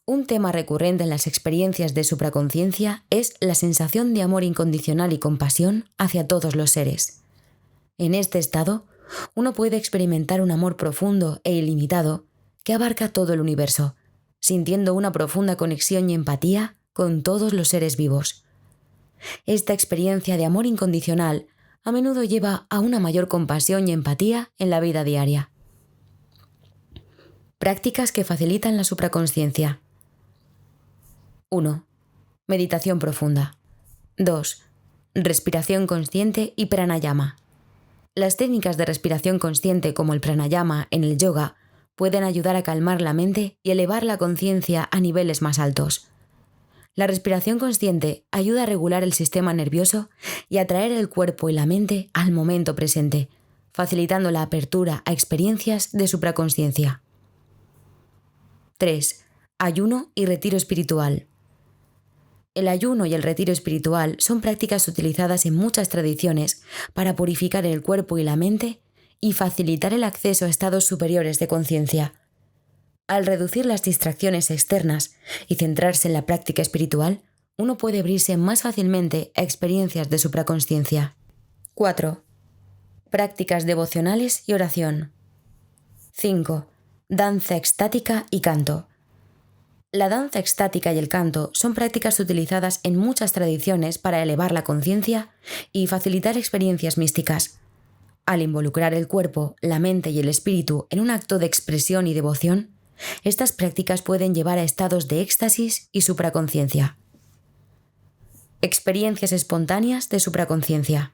Un tema recurrente en las experiencias de supraconsciencia es la sensación de amor incondicional y compasión hacia todos los seres. En este estado, uno puede experimentar un amor profundo e ilimitado que abarca todo el universo, sintiendo una profunda conexión y empatía con todos los seres vivos. Esta experiencia de amor incondicional a menudo lleva a una mayor compasión y empatía en la vida diaria. Prácticas que facilitan la supraconsciencia. 1. Meditación profunda. 2. Respiración consciente y pranayama. Las técnicas de respiración consciente como el pranayama en el yoga pueden ayudar a calmar la mente y elevar la conciencia a niveles más altos. La respiración consciente ayuda a regular el sistema nervioso y a traer el cuerpo y la mente al momento presente, facilitando la apertura a experiencias de supraconsciencia. 3. Ayuno y retiro espiritual. El ayuno y el retiro espiritual son prácticas utilizadas en muchas tradiciones para purificar el cuerpo y la mente y facilitar el acceso a estados superiores de conciencia. Al reducir las distracciones externas y centrarse en la práctica espiritual, uno puede abrirse más fácilmente a experiencias de supraconsciencia. 4. Prácticas devocionales y oración. 5. Danza extática y canto. La danza extática y el canto son prácticas utilizadas en muchas tradiciones para elevar la conciencia y facilitar experiencias místicas. Al involucrar el cuerpo, la mente y el espíritu en un acto de expresión y devoción, estas prácticas pueden llevar a estados de éxtasis y supraconsciencia. Experiencias espontáneas de supraconsciencia.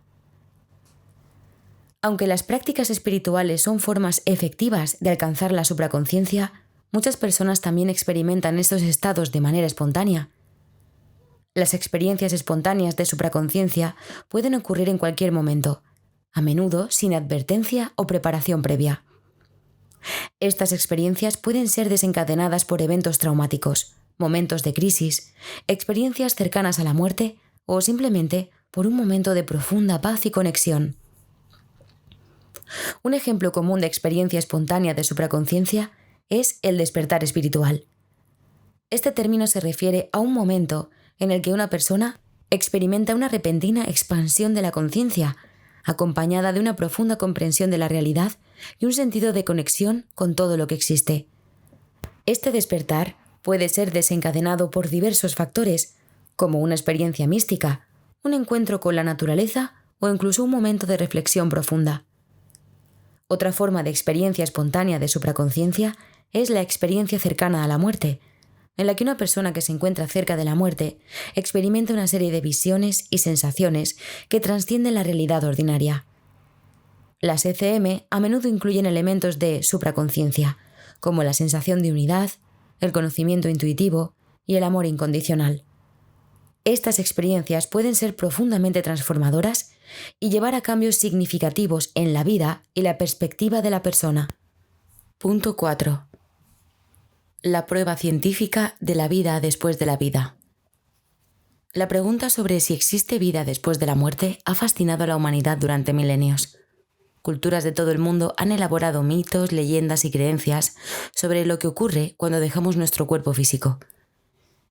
Aunque las prácticas espirituales son formas efectivas de alcanzar la supraconsciencia, muchas personas también experimentan estos estados de manera espontánea. Las experiencias espontáneas de supraconsciencia pueden ocurrir en cualquier momento, a menudo sin advertencia o preparación previa. Estas experiencias pueden ser desencadenadas por eventos traumáticos, momentos de crisis, experiencias cercanas a la muerte o simplemente por un momento de profunda paz y conexión. Un ejemplo común de experiencia espontánea de supraconsciencia es el despertar espiritual. Este término se refiere a un momento en el que una persona experimenta una repentina expansión de la conciencia, acompañada de una profunda comprensión de la realidad y un sentido de conexión con todo lo que existe. Este despertar puede ser desencadenado por diversos factores, como una experiencia mística, un encuentro con la naturaleza o incluso un momento de reflexión profunda. Otra forma de experiencia espontánea de supraconsciencia es la experiencia cercana a la muerte, en la que una persona que se encuentra cerca de la muerte experimenta una serie de visiones y sensaciones que trascienden la realidad ordinaria. Las ECM a menudo incluyen elementos de supraconsciencia, como la sensación de unidad, el conocimiento intuitivo y el amor incondicional. Estas experiencias pueden ser profundamente transformadoras y llevar a cambios significativos en la vida y la perspectiva de la persona. Punto 4. La prueba científica de la vida después de la vida. La pregunta sobre si existe vida después de la muerte ha fascinado a la humanidad durante milenios. Culturas de todo el mundo han elaborado mitos, leyendas y creencias sobre lo que ocurre cuando dejamos nuestro cuerpo físico.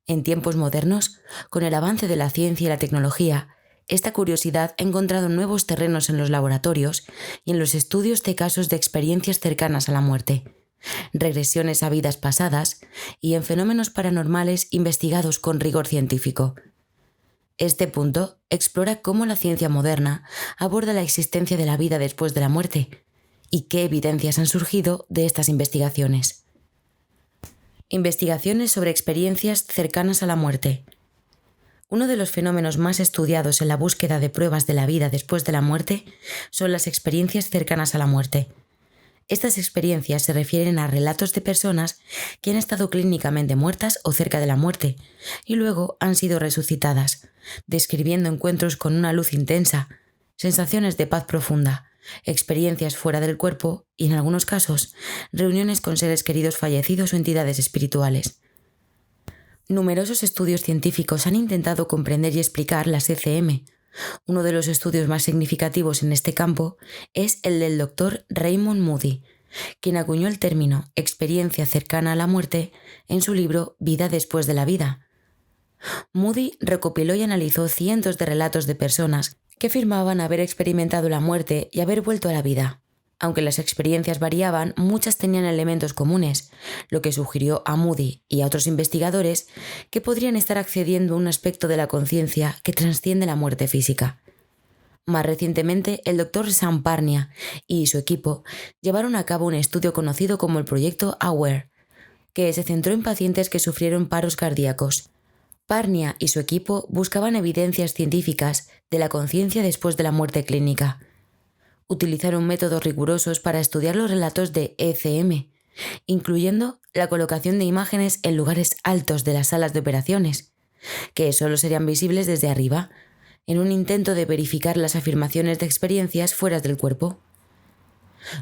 En tiempos modernos, con el avance de la ciencia y la tecnología, esta curiosidad ha encontrado nuevos terrenos en los laboratorios y en los estudios de casos de experiencias cercanas a la muerte, regresiones a vidas pasadas y en fenómenos paranormales investigados con rigor científico. Este punto explora cómo la ciencia moderna aborda la existencia de la vida después de la muerte y qué evidencias han surgido de estas investigaciones. Investigaciones sobre experiencias cercanas a la muerte. Uno de los fenómenos más estudiados en la búsqueda de pruebas de la vida después de la muerte son las experiencias cercanas a la muerte. Estas experiencias se refieren a relatos de personas que han estado clínicamente muertas o cerca de la muerte y luego han sido resucitadas, describiendo encuentros con una luz intensa, sensaciones de paz profunda, experiencias fuera del cuerpo y, en algunos casos, reuniones con seres queridos fallecidos o entidades espirituales. Numerosos estudios científicos han intentado comprender y explicar las ECM. Uno de los estudios más significativos en este campo es el del Dr. Raymond Moody, quien acuñó el término experiencia cercana a la muerte en su libro Vida después de la vida. Moody recopiló y analizó cientos de relatos de personas que afirmaban haber experimentado la muerte y haber vuelto a la vida. Aunque las experiencias variaban, muchas tenían elementos comunes, lo que sugirió a Moody y a otros investigadores que podrían estar accediendo a un aspecto de la conciencia que trasciende la muerte física. Más recientemente, el Dr. Sam Parnia y su equipo llevaron a cabo un estudio conocido como el Proyecto AWARE, que se centró en pacientes que sufrieron paros cardíacos. Parnia y su equipo buscaban evidencias científicas de la conciencia después de la muerte clínica. Utilizaron métodos rigurosos para estudiar los relatos de ECM, incluyendo la colocación de imágenes en lugares altos de las salas de operaciones, que solo serían visibles desde arriba, en un intento de verificar las afirmaciones de experiencias fuera del cuerpo.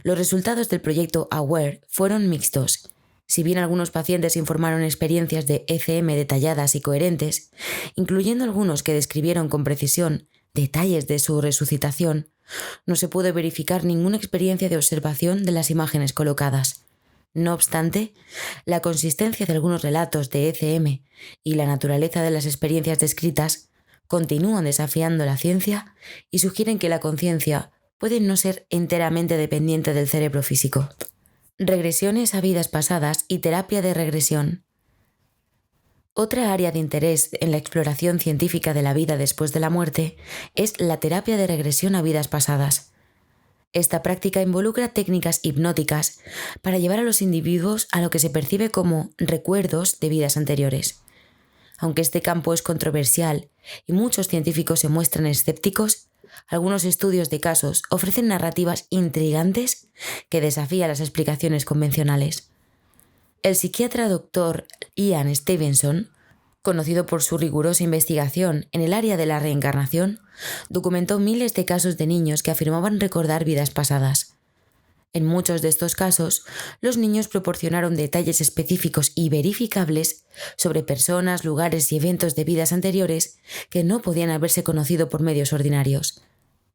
Los resultados del proyecto AWARE fueron mixtos. Si bien algunos pacientes informaron experiencias de ECM detalladas y coherentes, incluyendo algunos que describieron con precisión detalles de su resucitación, no se pudo verificar ninguna experiencia de observación de las imágenes colocadas. No obstante, la consistencia de algunos relatos de ECM y la naturaleza de las experiencias descritas continúan desafiando la ciencia y sugieren que la conciencia puede no ser enteramente dependiente del cerebro físico. Regresiones a vidas pasadas y terapia de regresión. Otra área de interés en la exploración científica de la vida después de la muerte es la terapia de regresión a vidas pasadas. Esta práctica involucra técnicas hipnóticas para llevar a los individuos a lo que se percibe como recuerdos de vidas anteriores. Aunque este campo es controversial y muchos científicos se muestran escépticos, algunos estudios de casos ofrecen narrativas intrigantes que desafían las explicaciones convencionales. El psiquiatra Dr. Ian Stevenson, conocido por su rigurosa investigación en el área de la reencarnación, documentó miles de casos de niños que afirmaban recordar vidas pasadas. En muchos de estos casos, los niños proporcionaron detalles específicos y verificables sobre personas, lugares y eventos de vidas anteriores que no podían haberse conocido por medios ordinarios.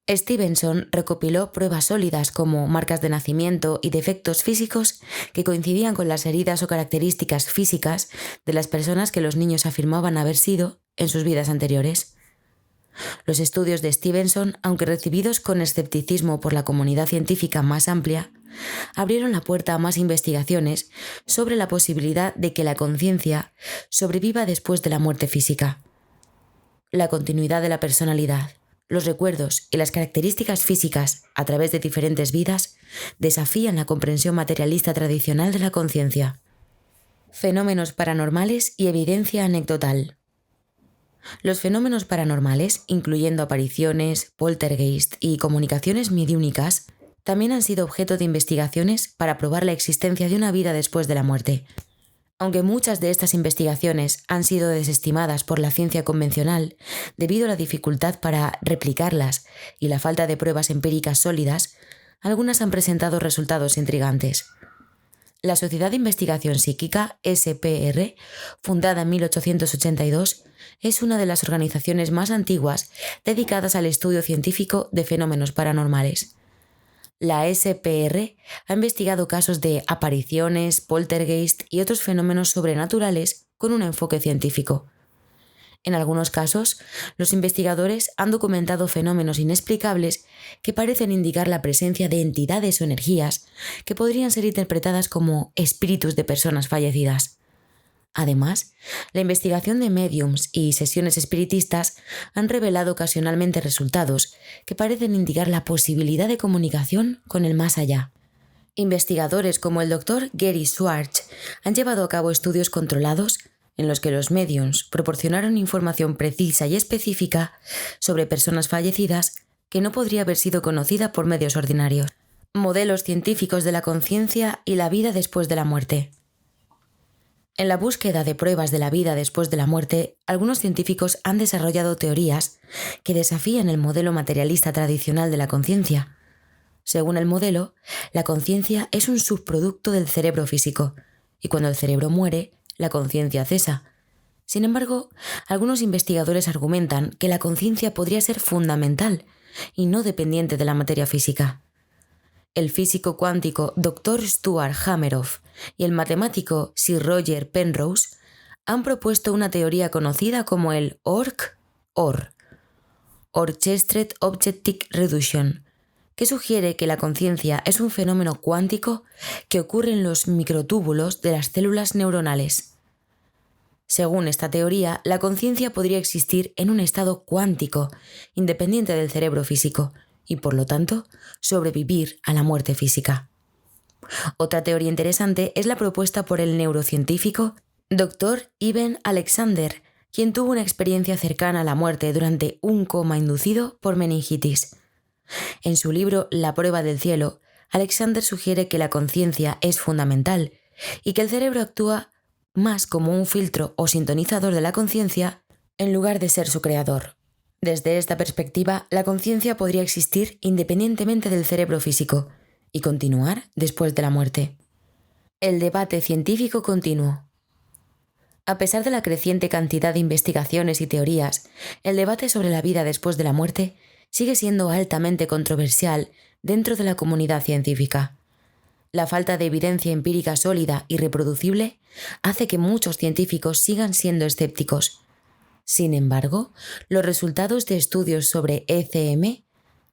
Stevenson recopiló pruebas sólidas como marcas de nacimiento y defectos físicos que coincidían con las heridas o características físicas de las personas que los niños afirmaban haber sido en sus vidas anteriores. Los estudios de Stevenson, aunque recibidos con escepticismo por la comunidad científica más amplia, abrieron la puerta a más investigaciones sobre la posibilidad de que la conciencia sobreviva después de la muerte física. La continuidad de la personalidad, los recuerdos y las características físicas a través de diferentes vidas desafían la comprensión materialista tradicional de la conciencia. Fenómenos paranormales y evidencia anecdotal. Los fenómenos paranormales, incluyendo apariciones, poltergeist y comunicaciones mediúnicas, también han sido objeto de investigaciones para probar la existencia de una vida después de la muerte. Aunque muchas de estas investigaciones han sido desestimadas por la ciencia convencional debido a la dificultad para replicarlas y la falta de pruebas empíricas sólidas, algunas han presentado resultados intrigantes. La Sociedad de Investigación Psíquica, SPR, fundada en 1882, es una de las organizaciones más antiguas dedicadas al estudio científico de fenómenos paranormales. La SPR ha investigado casos de apariciones, poltergeist y otros fenómenos sobrenaturales con un enfoque científico. En algunos casos, los investigadores han documentado fenómenos inexplicables que parecen indicar la presencia de entidades o energías que podrían ser interpretadas como espíritus de personas fallecidas. Además, la investigación de médiums y sesiones espiritistas han revelado ocasionalmente resultados que parecen indicar la posibilidad de comunicación con el más allá. Investigadores como el Dr. Gary Schwartz han llevado a cabo estudios controlados en los que los médiums proporcionaron información precisa y específica sobre personas fallecidas que no podría haber sido conocida por medios ordinarios. Modelos científicos de la conciencia y la vida después de la muerte. En la búsqueda de pruebas de la vida después de la muerte, algunos científicos han desarrollado teorías que desafían el modelo materialista tradicional de la conciencia. Según el modelo, la conciencia es un subproducto del cerebro físico, y cuando el cerebro muere, la conciencia cesa. Sin embargo, algunos investigadores argumentan que la conciencia podría ser fundamental y no dependiente de la materia física. El físico cuántico Dr. Stuart Hameroff y el matemático Sir Roger Penrose han propuesto una teoría conocida como el ORC-OR, Orchestrated Objective Reduction, que sugiere que la conciencia es un fenómeno cuántico que ocurre en los microtúbulos de las células neuronales. Según esta teoría, la conciencia podría existir en un estado cuántico, independiente del cerebro físico, y por lo tanto, sobrevivir a la muerte física. Otra teoría interesante es la propuesta por el neurocientífico Dr. Eben Alexander, quien tuvo una experiencia cercana a la muerte durante un coma inducido por meningitis. En su libro La prueba del cielo, Alexander sugiere que la conciencia es fundamental y que el cerebro actúa más como un filtro o sintonizador de la conciencia en lugar de ser su creador. Desde esta perspectiva, la conciencia podría existir independientemente del cerebro físico y continuar después de la muerte. El debate científico continuo. A pesar de la creciente cantidad de investigaciones y teorías, el debate sobre la vida después de la muerte sigue siendo altamente controversial dentro de la comunidad científica. La falta de evidencia empírica sólida y reproducible hace que muchos científicos sigan siendo escépticos. Sin embargo, los resultados de estudios sobre ECM,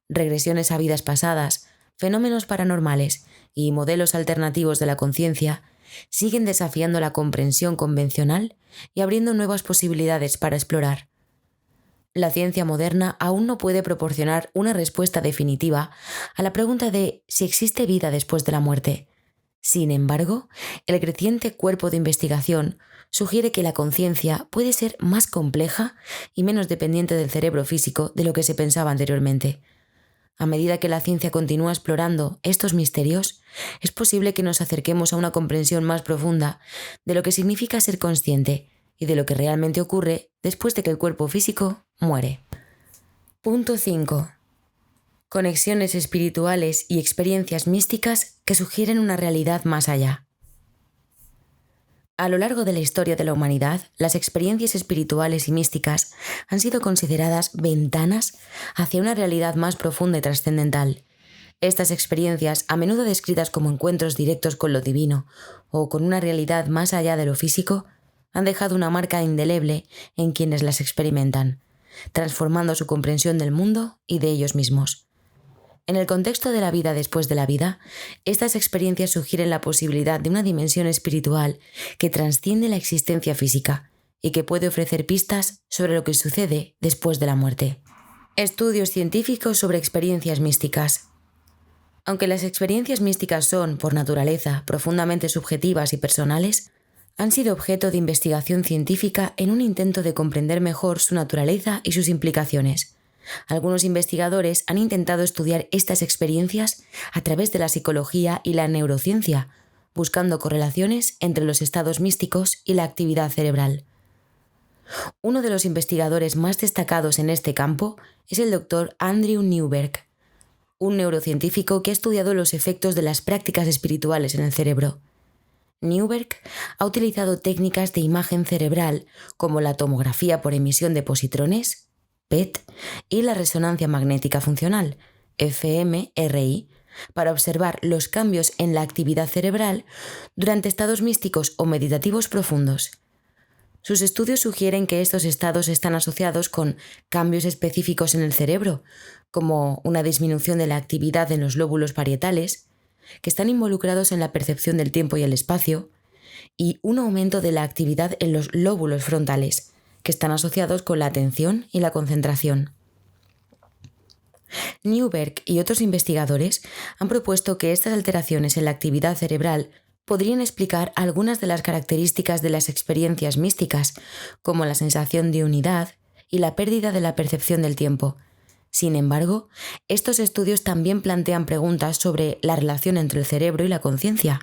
regresiones a vidas pasadas, fenómenos paranormales y modelos alternativos de la conciencia siguen desafiando la comprensión convencional y abriendo nuevas posibilidades para explorar. La ciencia moderna aún no puede proporcionar una respuesta definitiva a la pregunta de si existe vida después de la muerte. Sin embargo, el creciente cuerpo de investigación sugiere que la conciencia puede ser más compleja y menos dependiente del cerebro físico de lo que se pensaba anteriormente. A medida que la ciencia continúa explorando estos misterios, es posible que nos acerquemos a una comprensión más profunda de lo que significa ser consciente y de lo que realmente ocurre después de que el cuerpo físico muere. Punto 5. Conexiones espirituales y experiencias místicas que sugieren una realidad más allá. A lo largo de la historia de la humanidad, las experiencias espirituales y místicas han sido consideradas ventanas hacia una realidad más profunda y trascendental. Estas experiencias, a menudo descritas como encuentros directos con lo divino o con una realidad más allá de lo físico, han dejado una marca indeleble en quienes las experimentan, transformando su comprensión del mundo y de ellos mismos. En el contexto de la vida después de la vida, estas experiencias sugieren la posibilidad de una dimensión espiritual que trasciende la existencia física y que puede ofrecer pistas sobre lo que sucede después de la muerte. Estudios científicos sobre experiencias místicas. Aunque las experiencias místicas son, por naturaleza, profundamente subjetivas y personales, han sido objeto de investigación científica en un intento de comprender mejor su naturaleza y sus implicaciones. Algunos investigadores han intentado estudiar estas experiencias a través de la psicología y la neurociencia, buscando correlaciones entre los estados místicos y la actividad cerebral. Uno de los investigadores más destacados en este campo es el Dr. Andrew Newberg, un neurocientífico que ha estudiado los efectos de las prácticas espirituales en el cerebro. Newberg ha utilizado técnicas de imagen cerebral como la tomografía por emisión de positrones, PET, y la resonancia magnética funcional, fMRI, para observar los cambios en la actividad cerebral durante estados místicos o meditativos profundos. Sus estudios sugieren que estos estados están asociados con cambios específicos en el cerebro, como una disminución de la actividad en los lóbulos parietales, que están involucrados en la percepción del tiempo y el espacio, y un aumento de la actividad en los lóbulos frontales, que están asociados con la atención y la concentración. Newberg y otros investigadores han propuesto que estas alteraciones en la actividad cerebral podrían explicar algunas de las características de las experiencias místicas, como la sensación de unidad y la pérdida de la percepción del tiempo. Sin embargo, estos estudios también plantean preguntas sobre la relación entre el cerebro y la conciencia.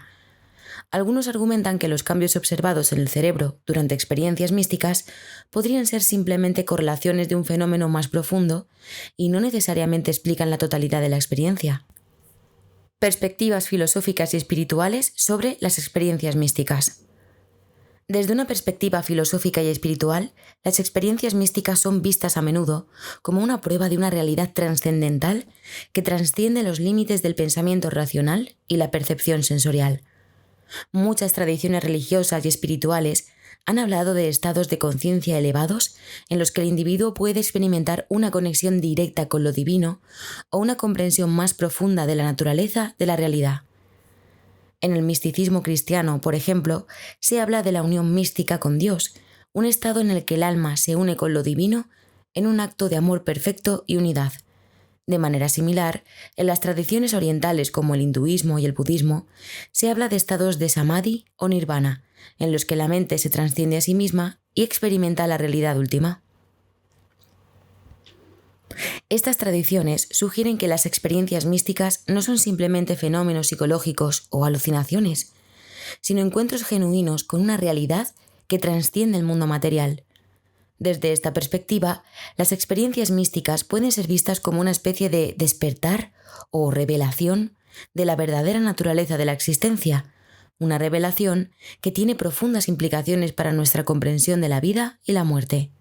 Algunos argumentan que los cambios observados en el cerebro durante experiencias místicas podrían ser simplemente correlaciones de un fenómeno más profundo y no necesariamente explican la totalidad de la experiencia. Perspectivas filosóficas y espirituales sobre las experiencias místicas. Desde una perspectiva filosófica y espiritual, las experiencias místicas son vistas a menudo como una prueba de una realidad trascendental que trasciende los límites del pensamiento racional y la percepción sensorial. Muchas tradiciones religiosas y espirituales han hablado de estados de conciencia elevados en los que el individuo puede experimentar una conexión directa con lo divino o una comprensión más profunda de la naturaleza de la realidad. En el misticismo cristiano, por ejemplo, se habla de la unión mística con Dios, un estado en el que el alma se une con lo divino en un acto de amor perfecto y unidad. De manera similar, en las tradiciones orientales como el hinduismo y el budismo, se habla de estados de samadhi o nirvana, en los que la mente se trasciende a sí misma y experimenta la realidad última. Estas tradiciones sugieren que las experiencias místicas no son simplemente fenómenos psicológicos o alucinaciones, sino encuentros genuinos con una realidad que trasciende el mundo material. Desde esta perspectiva, las experiencias místicas pueden ser vistas como una especie de despertar o revelación de la verdadera naturaleza de la existencia, una revelación que tiene profundas implicaciones para nuestra comprensión de la vida y la muerte.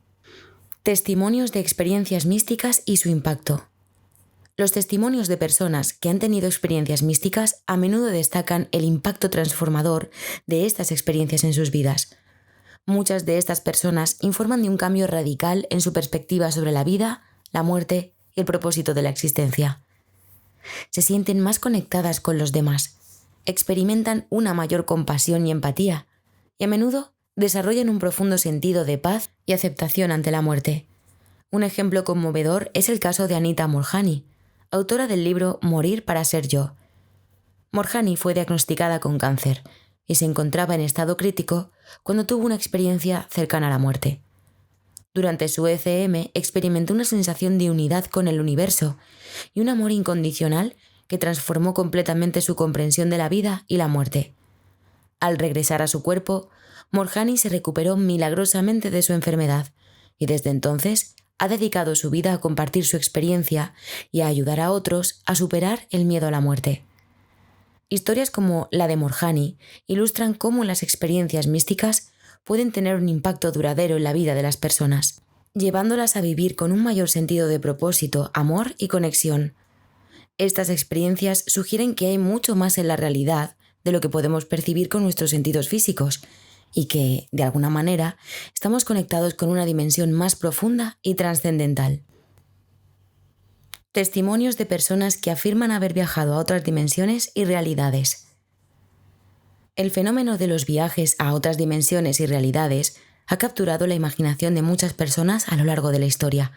Testimonios de experiencias místicas y su impacto. Los testimonios de personas que han tenido experiencias místicas a menudo destacan el impacto transformador de estas experiencias en sus vidas. Muchas de estas personas informan de un cambio radical en su perspectiva sobre la vida, la muerte y el propósito de la existencia. Se sienten más conectadas con los demás, experimentan una mayor compasión y empatía, y a menudo desarrollan un profundo sentido de paz y aceptación ante la muerte. Un ejemplo conmovedor es el caso de Anita Moorjani, autora del libro Morir para ser yo. Moorjani fue diagnosticada con cáncer y se encontraba en estado crítico cuando tuvo una experiencia cercana a la muerte. Durante su ECM experimentó una sensación de unidad con el universo y un amor incondicional que transformó completamente su comprensión de la vida y la muerte. Al regresar a su cuerpo, Moorjani se recuperó milagrosamente de su enfermedad y desde entonces ha dedicado su vida a compartir su experiencia y a ayudar a otros a superar el miedo a la muerte. Historias como la de Moorjani ilustran cómo las experiencias místicas pueden tener un impacto duradero en la vida de las personas, llevándolas a vivir con un mayor sentido de propósito, amor y conexión. Estas experiencias sugieren que hay mucho más en la realidad de lo que podemos percibir con nuestros sentidos físicos y que, de alguna manera, estamos conectados con una dimensión más profunda y trascendental. Testimonios de personas que afirman haber viajado a otras dimensiones y realidades. El fenómeno de los viajes a otras dimensiones y realidades ha capturado la imaginación de muchas personas a lo largo de la historia.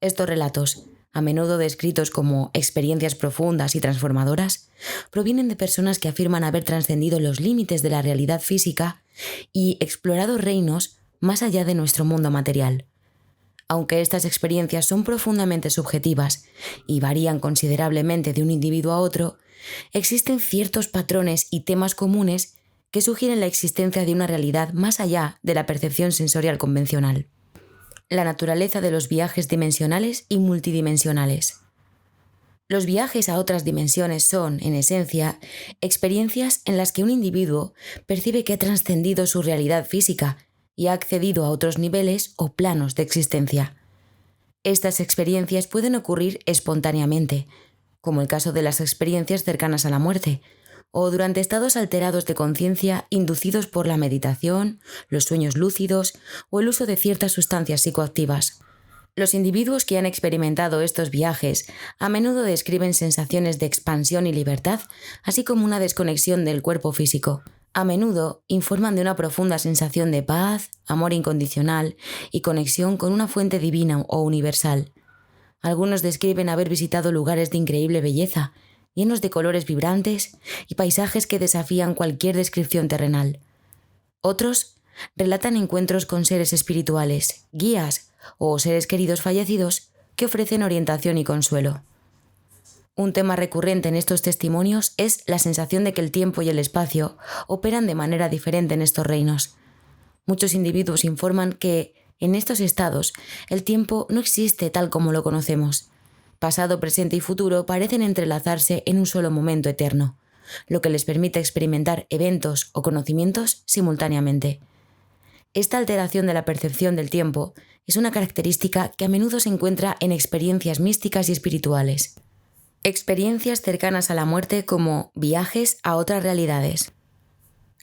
Estos relatos, a menudo descritos como experiencias profundas y transformadoras, provienen de personas que afirman haber trascendido los límites de la realidad física y explorado reinos más allá de nuestro mundo material. Aunque estas experiencias son profundamente subjetivas y varían considerablemente de un individuo a otro, existen ciertos patrones y temas comunes que sugieren la existencia de una realidad más allá de la percepción sensorial convencional. La naturaleza de los viajes dimensionales y multidimensionales. Los viajes a otras dimensiones son, en esencia, experiencias en las que un individuo percibe que ha trascendido su realidad física y ha accedido a otros niveles o planos de existencia. Estas experiencias pueden ocurrir espontáneamente, como el caso de las experiencias cercanas a la muerte, o durante estados alterados de conciencia inducidos por la meditación, los sueños lúcidos o el uso de ciertas sustancias psicoactivas. Los individuos que han experimentado estos viajes a menudo describen sensaciones de expansión y libertad, así como una desconexión del cuerpo físico. A menudo informan de una profunda sensación de paz, amor incondicional y conexión con una fuente divina o universal. Algunos describen haber visitado lugares de increíble belleza, llenos de colores vibrantes y paisajes que desafían cualquier descripción terrenal. Otros relatan encuentros con seres espirituales, guías o seres queridos fallecidos que ofrecen orientación y consuelo. Un tema recurrente en estos testimonios es la sensación de que el tiempo y el espacio operan de manera diferente en estos reinos. Muchos individuos informan que, en estos estados, el tiempo no existe tal como lo conocemos. Pasado, presente y futuro parecen entrelazarse en un solo momento eterno, lo que les permite experimentar eventos o conocimientos simultáneamente. Esta alteración de la percepción del tiempo es una característica que a menudo se encuentra en experiencias místicas y espirituales. Experiencias cercanas a la muerte como viajes a otras realidades.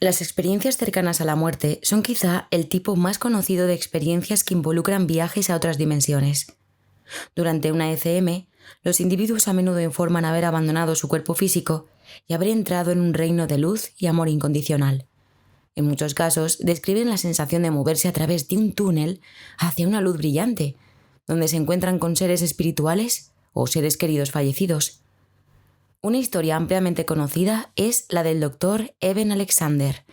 Las experiencias cercanas a la muerte son quizá el tipo más conocido de experiencias que involucran viajes a otras dimensiones. Durante una ECM, los individuos a menudo informan haber abandonado su cuerpo físico y haber entrado en un reino de luz y amor incondicional. En muchos casos, describen la sensación de moverse a través de un túnel hacia una luz brillante, donde se encuentran con seres espirituales o seres queridos fallecidos. Una historia ampliamente conocida es la del Dr. Eben Alexander,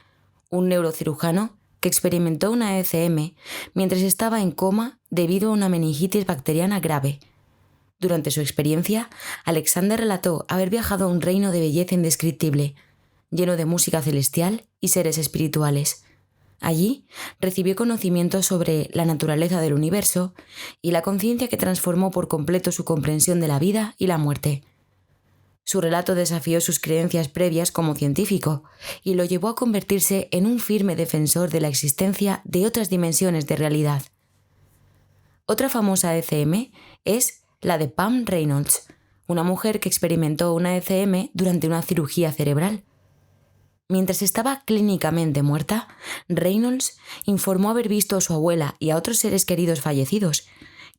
un neurocirujano que experimentó una ECM mientras estaba en coma debido a una meningitis bacteriana grave. Durante su experiencia, Alexander relató haber viajado a un reino de belleza indescriptible, lleno de música celestial y seres espirituales. Allí recibió conocimiento sobre la naturaleza del universo y la conciencia que transformó por completo su comprensión de la vida y la muerte. Su relato desafió sus creencias previas como científico y lo llevó a convertirse en un firme defensor de la existencia de otras dimensiones de realidad. Otra famosa ECM es la de Pam Reynolds, una mujer que experimentó una ECM durante una cirugía cerebral. Mientras estaba clínicamente muerta, Reynolds informó haber visto a su abuela y a otros seres queridos fallecidos,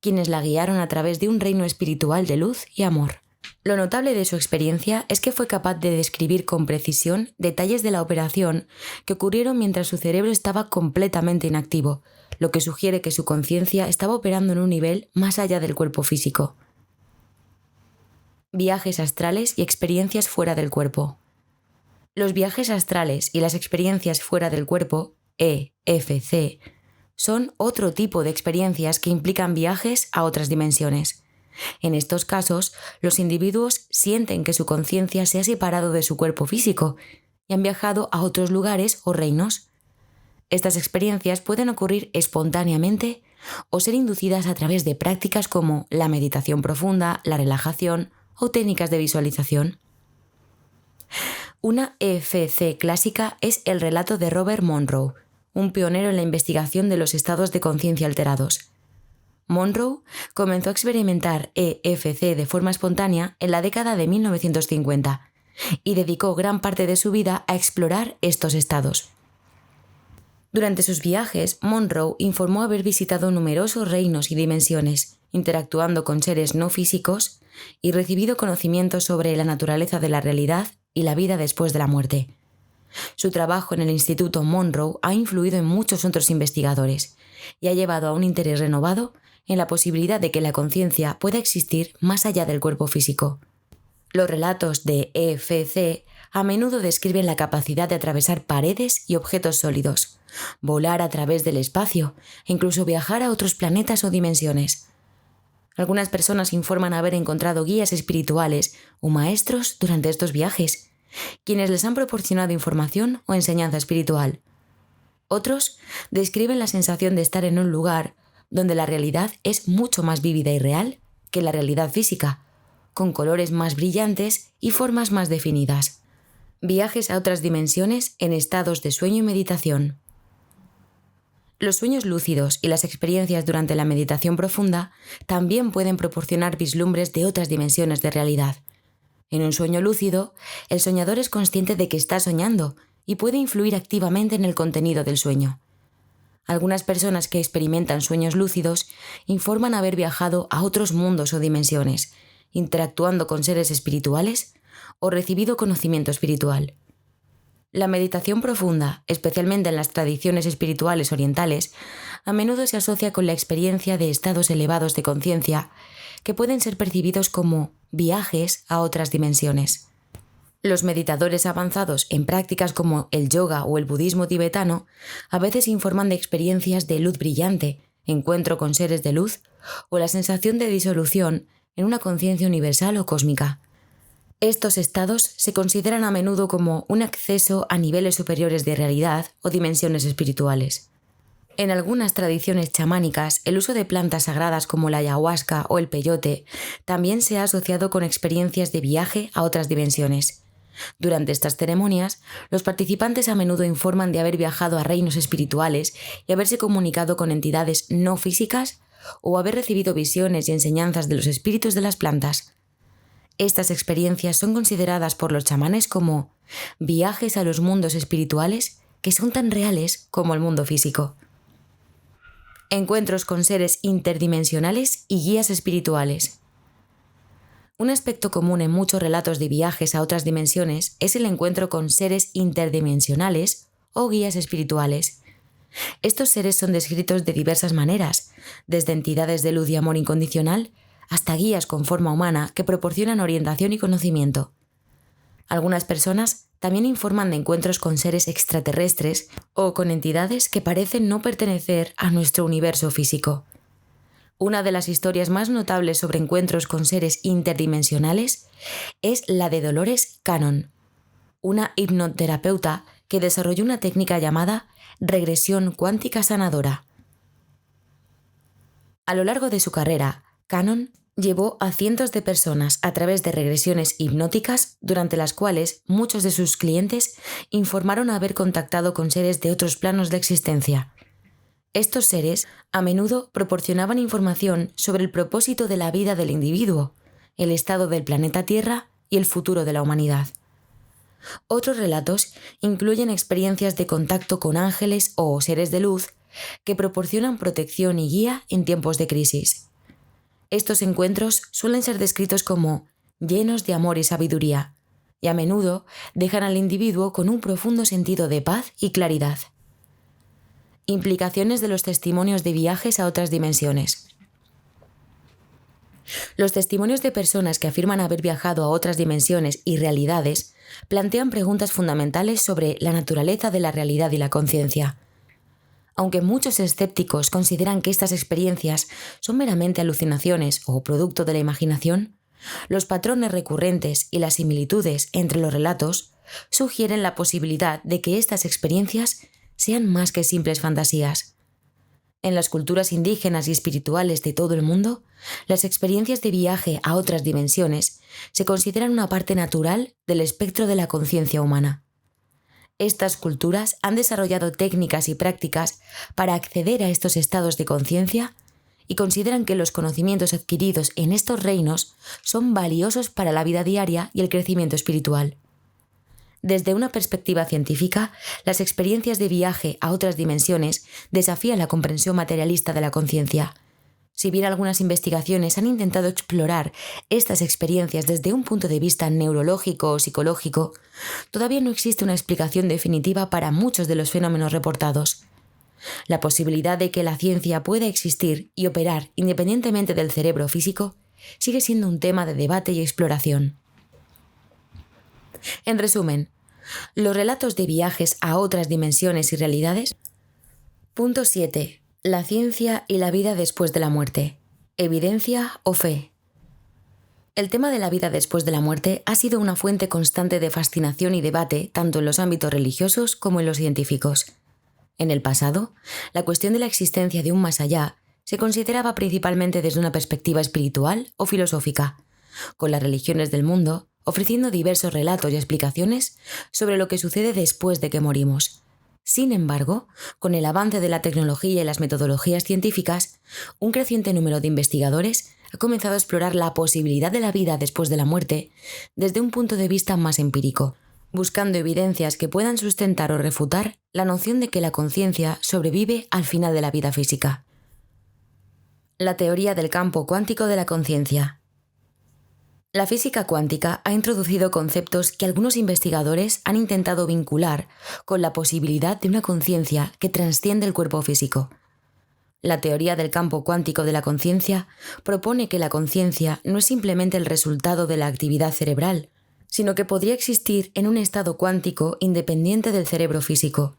quienes la guiaron a través de un reino espiritual de luz y amor. Lo notable de su experiencia es que fue capaz de describir con precisión detalles de la operación que ocurrieron mientras su cerebro estaba completamente inactivo, lo que sugiere que su conciencia estaba operando en un nivel más allá del cuerpo físico. Viajes astrales y experiencias fuera del cuerpo. Los viajes astrales y las experiencias fuera del cuerpo, EFC, son otro tipo de experiencias que implican viajes a otras dimensiones. En estos casos, los individuos sienten que su conciencia se ha separado de su cuerpo físico y han viajado a otros lugares o reinos. Estas experiencias pueden ocurrir espontáneamente o ser inducidas a través de prácticas como la meditación profunda, la relajación o técnicas de visualización. Una EFC clásica es el relato de Robert Monroe, un pionero en la investigación de los estados de conciencia alterados. Monroe comenzó a experimentar EFC de forma espontánea en la década de 1950 y dedicó gran parte de su vida a explorar estos estados. Durante sus viajes, Monroe informó haber visitado numerosos reinos y dimensiones, interactuando con seres no físicos y recibido conocimientos sobre la naturaleza de la realidad y la vida después de la muerte. Su trabajo en el Instituto Monroe ha influido en muchos otros investigadores y ha llevado a un interés renovado en la posibilidad de que la conciencia pueda existir más allá del cuerpo físico. Los relatos de EFC a menudo describen la capacidad de atravesar paredes y objetos sólidos, volar a través del espacio e incluso viajar a otros planetas o dimensiones. Algunas personas informan haber encontrado guías espirituales o maestros durante estos viajes, quienes les han proporcionado información o enseñanza espiritual. Otros describen la sensación de estar en un lugar donde la realidad es mucho más vívida y real que la realidad física, con colores más brillantes y formas más definidas. Viajes a otras dimensiones en estados de sueño y meditación. Los sueños lúcidos y las experiencias durante la meditación profunda también pueden proporcionar vislumbres de otras dimensiones de realidad. En un sueño lúcido, el soñador es consciente de que está soñando y puede influir activamente en el contenido del sueño. Algunas personas que experimentan sueños lúcidos informan haber viajado a otros mundos o dimensiones, interactuando con seres espirituales o recibido conocimiento espiritual. La meditación profunda, especialmente en las tradiciones espirituales orientales, a menudo se asocia con la experiencia de estados elevados de conciencia que pueden ser percibidos como viajes a otras dimensiones. Los meditadores avanzados en prácticas como el yoga o el budismo tibetano a veces informan de experiencias de luz brillante, encuentro con seres de luz o la sensación de disolución en una conciencia universal o cósmica. Estos estados se consideran a menudo como un acceso a niveles superiores de realidad o dimensiones espirituales. En algunas tradiciones chamánicas, el uso de plantas sagradas como la ayahuasca o el peyote también se ha asociado con experiencias de viaje a otras dimensiones. Durante estas ceremonias, los participantes a menudo informan de haber viajado a reinos espirituales y haberse comunicado con entidades no físicas o haber recibido visiones y enseñanzas de los espíritus de las plantas. Estas experiencias son consideradas por los chamanes como viajes a los mundos espirituales que son tan reales como el mundo físico. Encuentros con seres interdimensionales y guías espirituales. Un aspecto común en muchos relatos de viajes a otras dimensiones es el encuentro con seres interdimensionales o guías espirituales. Estos seres son descritos de diversas maneras, desde entidades de luz y amor incondicional hasta guías con forma humana que proporcionan orientación y conocimiento. Algunas personas también informan de encuentros con seres extraterrestres o con entidades que parecen no pertenecer a nuestro universo físico. Una de las historias más notables sobre encuentros con seres interdimensionales es la de Dolores Cannon, una hipnoterapeuta que desarrolló una técnica llamada regresión cuántica sanadora. A lo largo de su carrera, Cannon Llevó a cientos de personas a través de regresiones hipnóticas durante las cuales muchos de sus clientes informaron haber contactado con seres de otros planos de existencia. Estos seres a menudo proporcionaban información sobre el propósito de la vida del individuo, el estado del planeta Tierra y el futuro de la humanidad. Otros relatos incluyen experiencias de contacto con ángeles o seres de luz que proporcionan protección y guía en tiempos de crisis. Estos encuentros suelen ser descritos como llenos de amor y sabiduría, y a menudo dejan al individuo con un profundo sentido de paz y claridad. Implicaciones de los testimonios de viajes a otras dimensiones. Los testimonios de personas que afirman haber viajado a otras dimensiones y realidades plantean preguntas fundamentales sobre la naturaleza de la realidad y la conciencia. Aunque muchos escépticos consideran que estas experiencias son meramente alucinaciones o producto de la imaginación, los patrones recurrentes y las similitudes entre los relatos sugieren la posibilidad de que estas experiencias sean más que simples fantasías. En las culturas indígenas y espirituales de todo el mundo, las experiencias de viaje a otras dimensiones se consideran una parte natural del espectro de la conciencia humana. Estas culturas han desarrollado técnicas y prácticas para acceder a estos estados de conciencia y consideran que los conocimientos adquiridos en estos reinos son valiosos para la vida diaria y el crecimiento espiritual. Desde una perspectiva científica, las experiencias de viaje a otras dimensiones desafían la comprensión materialista de la conciencia. Si bien algunas investigaciones han intentado explorar estas experiencias desde un punto de vista neurológico o psicológico, todavía no existe una explicación definitiva para muchos de los fenómenos reportados. La posibilidad de que la ciencia pueda existir y operar independientemente del cerebro físico sigue siendo un tema de debate y exploración. En resumen, los relatos de viajes a otras dimensiones y realidades. Punto 7. La ciencia y la vida después de la muerte. ¿Evidencia o fe? El tema de la vida después de la muerte ha sido una fuente constante de fascinación y debate tanto en los ámbitos religiosos como en los científicos. En el pasado, la cuestión de la existencia de un más allá se consideraba principalmente desde una perspectiva espiritual o filosófica, con las religiones del mundo ofreciendo diversos relatos y explicaciones sobre lo que sucede después de que morimos. Sin embargo, con el avance de la tecnología y las metodologías científicas, un creciente número de investigadores ha comenzado a explorar la posibilidad de la vida después de la muerte desde un punto de vista más empírico, buscando evidencias que puedan sustentar o refutar la noción de que la conciencia sobrevive al final de la vida física. La teoría del campo cuántico de la conciencia. La física cuántica ha introducido conceptos que algunos investigadores han intentado vincular con la posibilidad de una conciencia que trasciende el cuerpo físico. La teoría del campo cuántico de la conciencia propone que la conciencia no es simplemente el resultado de la actividad cerebral, sino que podría existir en un estado cuántico independiente del cerebro físico.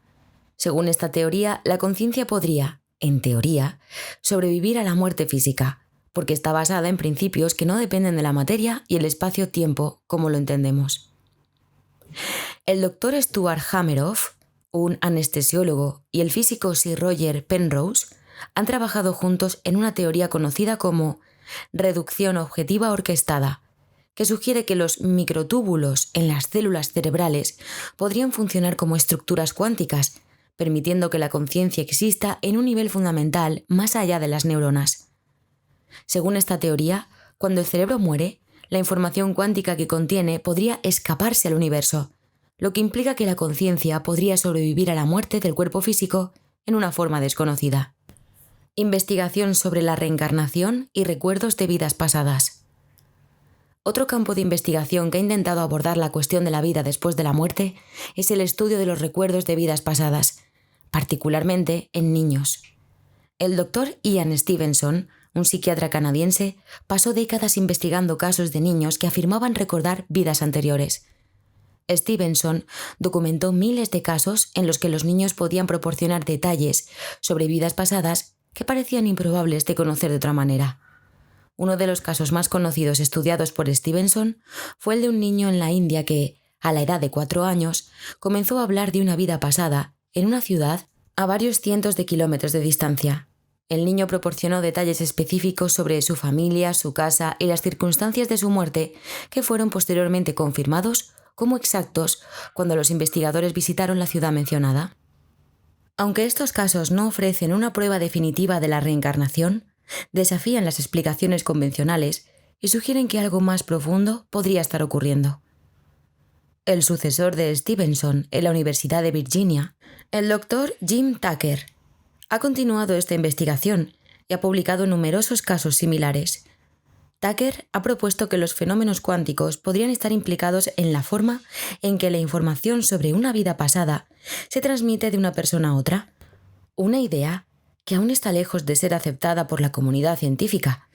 Según esta teoría, la conciencia podría, en teoría, sobrevivir a la muerte física, porque está basada en principios que no dependen de la materia y el espacio-tiempo como lo entendemos. El doctor Stuart Hameroff, un anestesiólogo, y el físico Sir Roger Penrose han trabajado juntos en una teoría conocida como reducción objetiva orquestada, que sugiere que los microtúbulos en las células cerebrales podrían funcionar como estructuras cuánticas, permitiendo que la conciencia exista en un nivel fundamental más allá de las neuronas. Según esta teoría, cuando el cerebro muere, la información cuántica que contiene podría escaparse al universo, lo que implica que la conciencia podría sobrevivir a la muerte del cuerpo físico en una forma desconocida. Investigación sobre la reencarnación y recuerdos de vidas pasadas. Otro campo de investigación que ha intentado abordar la cuestión de la vida después de la muerte es el estudio de los recuerdos de vidas pasadas, particularmente en niños. El doctor Ian Stevenson, un psiquiatra canadiense, pasó décadas investigando casos de niños que afirmaban recordar vidas anteriores. Stevenson documentó miles de casos en los que los niños podían proporcionar detalles sobre vidas pasadas que parecían improbables de conocer de otra manera. Uno de los casos más conocidos estudiados por Stevenson fue el de un niño en la India que, a la edad de 4 años, comenzó a hablar de una vida pasada en una ciudad a varios cientos de kilómetros de distancia. El niño proporcionó detalles específicos sobre su familia, su casa y las circunstancias de su muerte, que fueron posteriormente confirmados como exactos cuando los investigadores visitaron la ciudad mencionada. Aunque estos casos no ofrecen una prueba definitiva de la reencarnación, desafían las explicaciones convencionales y sugieren que algo más profundo podría estar ocurriendo. El sucesor de Stevenson en la Universidad de Virginia, el Dr. Jim Tucker, ha continuado esta investigación y ha publicado numerosos casos similares. Tucker ha propuesto que los fenómenos cuánticos podrían estar implicados en la forma en que la información sobre una vida pasada se transmite de una persona a otra, una idea que aún está lejos de ser aceptada por la comunidad científica,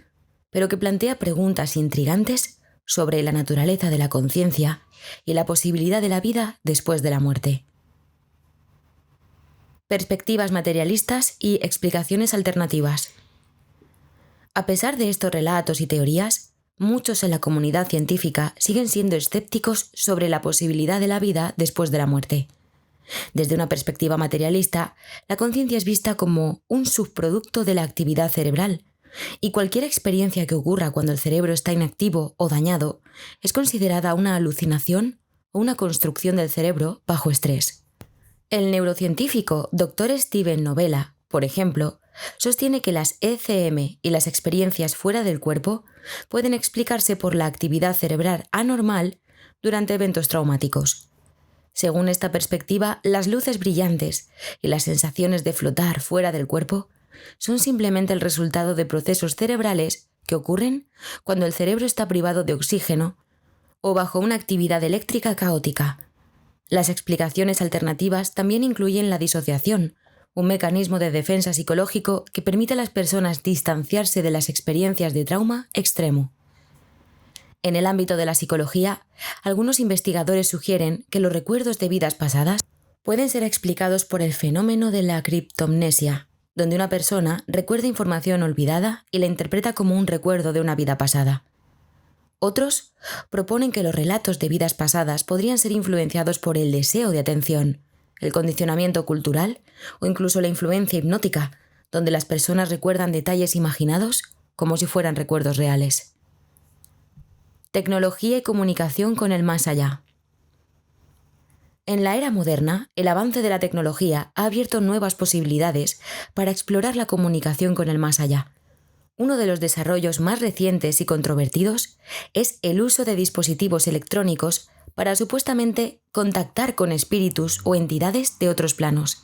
pero que plantea preguntas intrigantes sobre la naturaleza de la conciencia y la posibilidad de la vida después de la muerte. Perspectivas materialistas y explicaciones alternativas. A pesar de estos relatos y teorías, muchos en la comunidad científica siguen siendo escépticos sobre la posibilidad de la vida después de la muerte. Desde una perspectiva materialista, la conciencia es vista como un subproducto de la actividad cerebral, y cualquier experiencia que ocurra cuando el cerebro está inactivo o dañado es considerada una alucinación o una construcción del cerebro bajo estrés. El neurocientífico Dr. Steven Novella, por ejemplo, sostiene que las ECM y las experiencias fuera del cuerpo pueden explicarse por la actividad cerebral anormal durante eventos traumáticos. Según esta perspectiva, las luces brillantes y las sensaciones de flotar fuera del cuerpo son simplemente el resultado de procesos cerebrales que ocurren cuando el cerebro está privado de oxígeno o bajo una actividad eléctrica caótica. Las explicaciones alternativas también incluyen la disociación, un mecanismo de defensa psicológico que permite a las personas distanciarse de las experiencias de trauma extremo. En el ámbito de la psicología, algunos investigadores sugieren que los recuerdos de vidas pasadas pueden ser explicados por el fenómeno de la criptomnesia, donde una persona recuerda información olvidada y la interpreta como un recuerdo de una vida pasada. Otros proponen que los relatos de vidas pasadas podrían ser influenciados por el deseo de atención, el condicionamiento cultural o incluso la influencia hipnótica, donde las personas recuerdan detalles imaginados como si fueran recuerdos reales. Tecnología y comunicación con el más allá. En la era moderna, el avance de la tecnología ha abierto nuevas posibilidades para explorar la comunicación con el más allá. Uno de los desarrollos más recientes y controvertidos es el uso de dispositivos electrónicos para supuestamente contactar con espíritus o entidades de otros planos.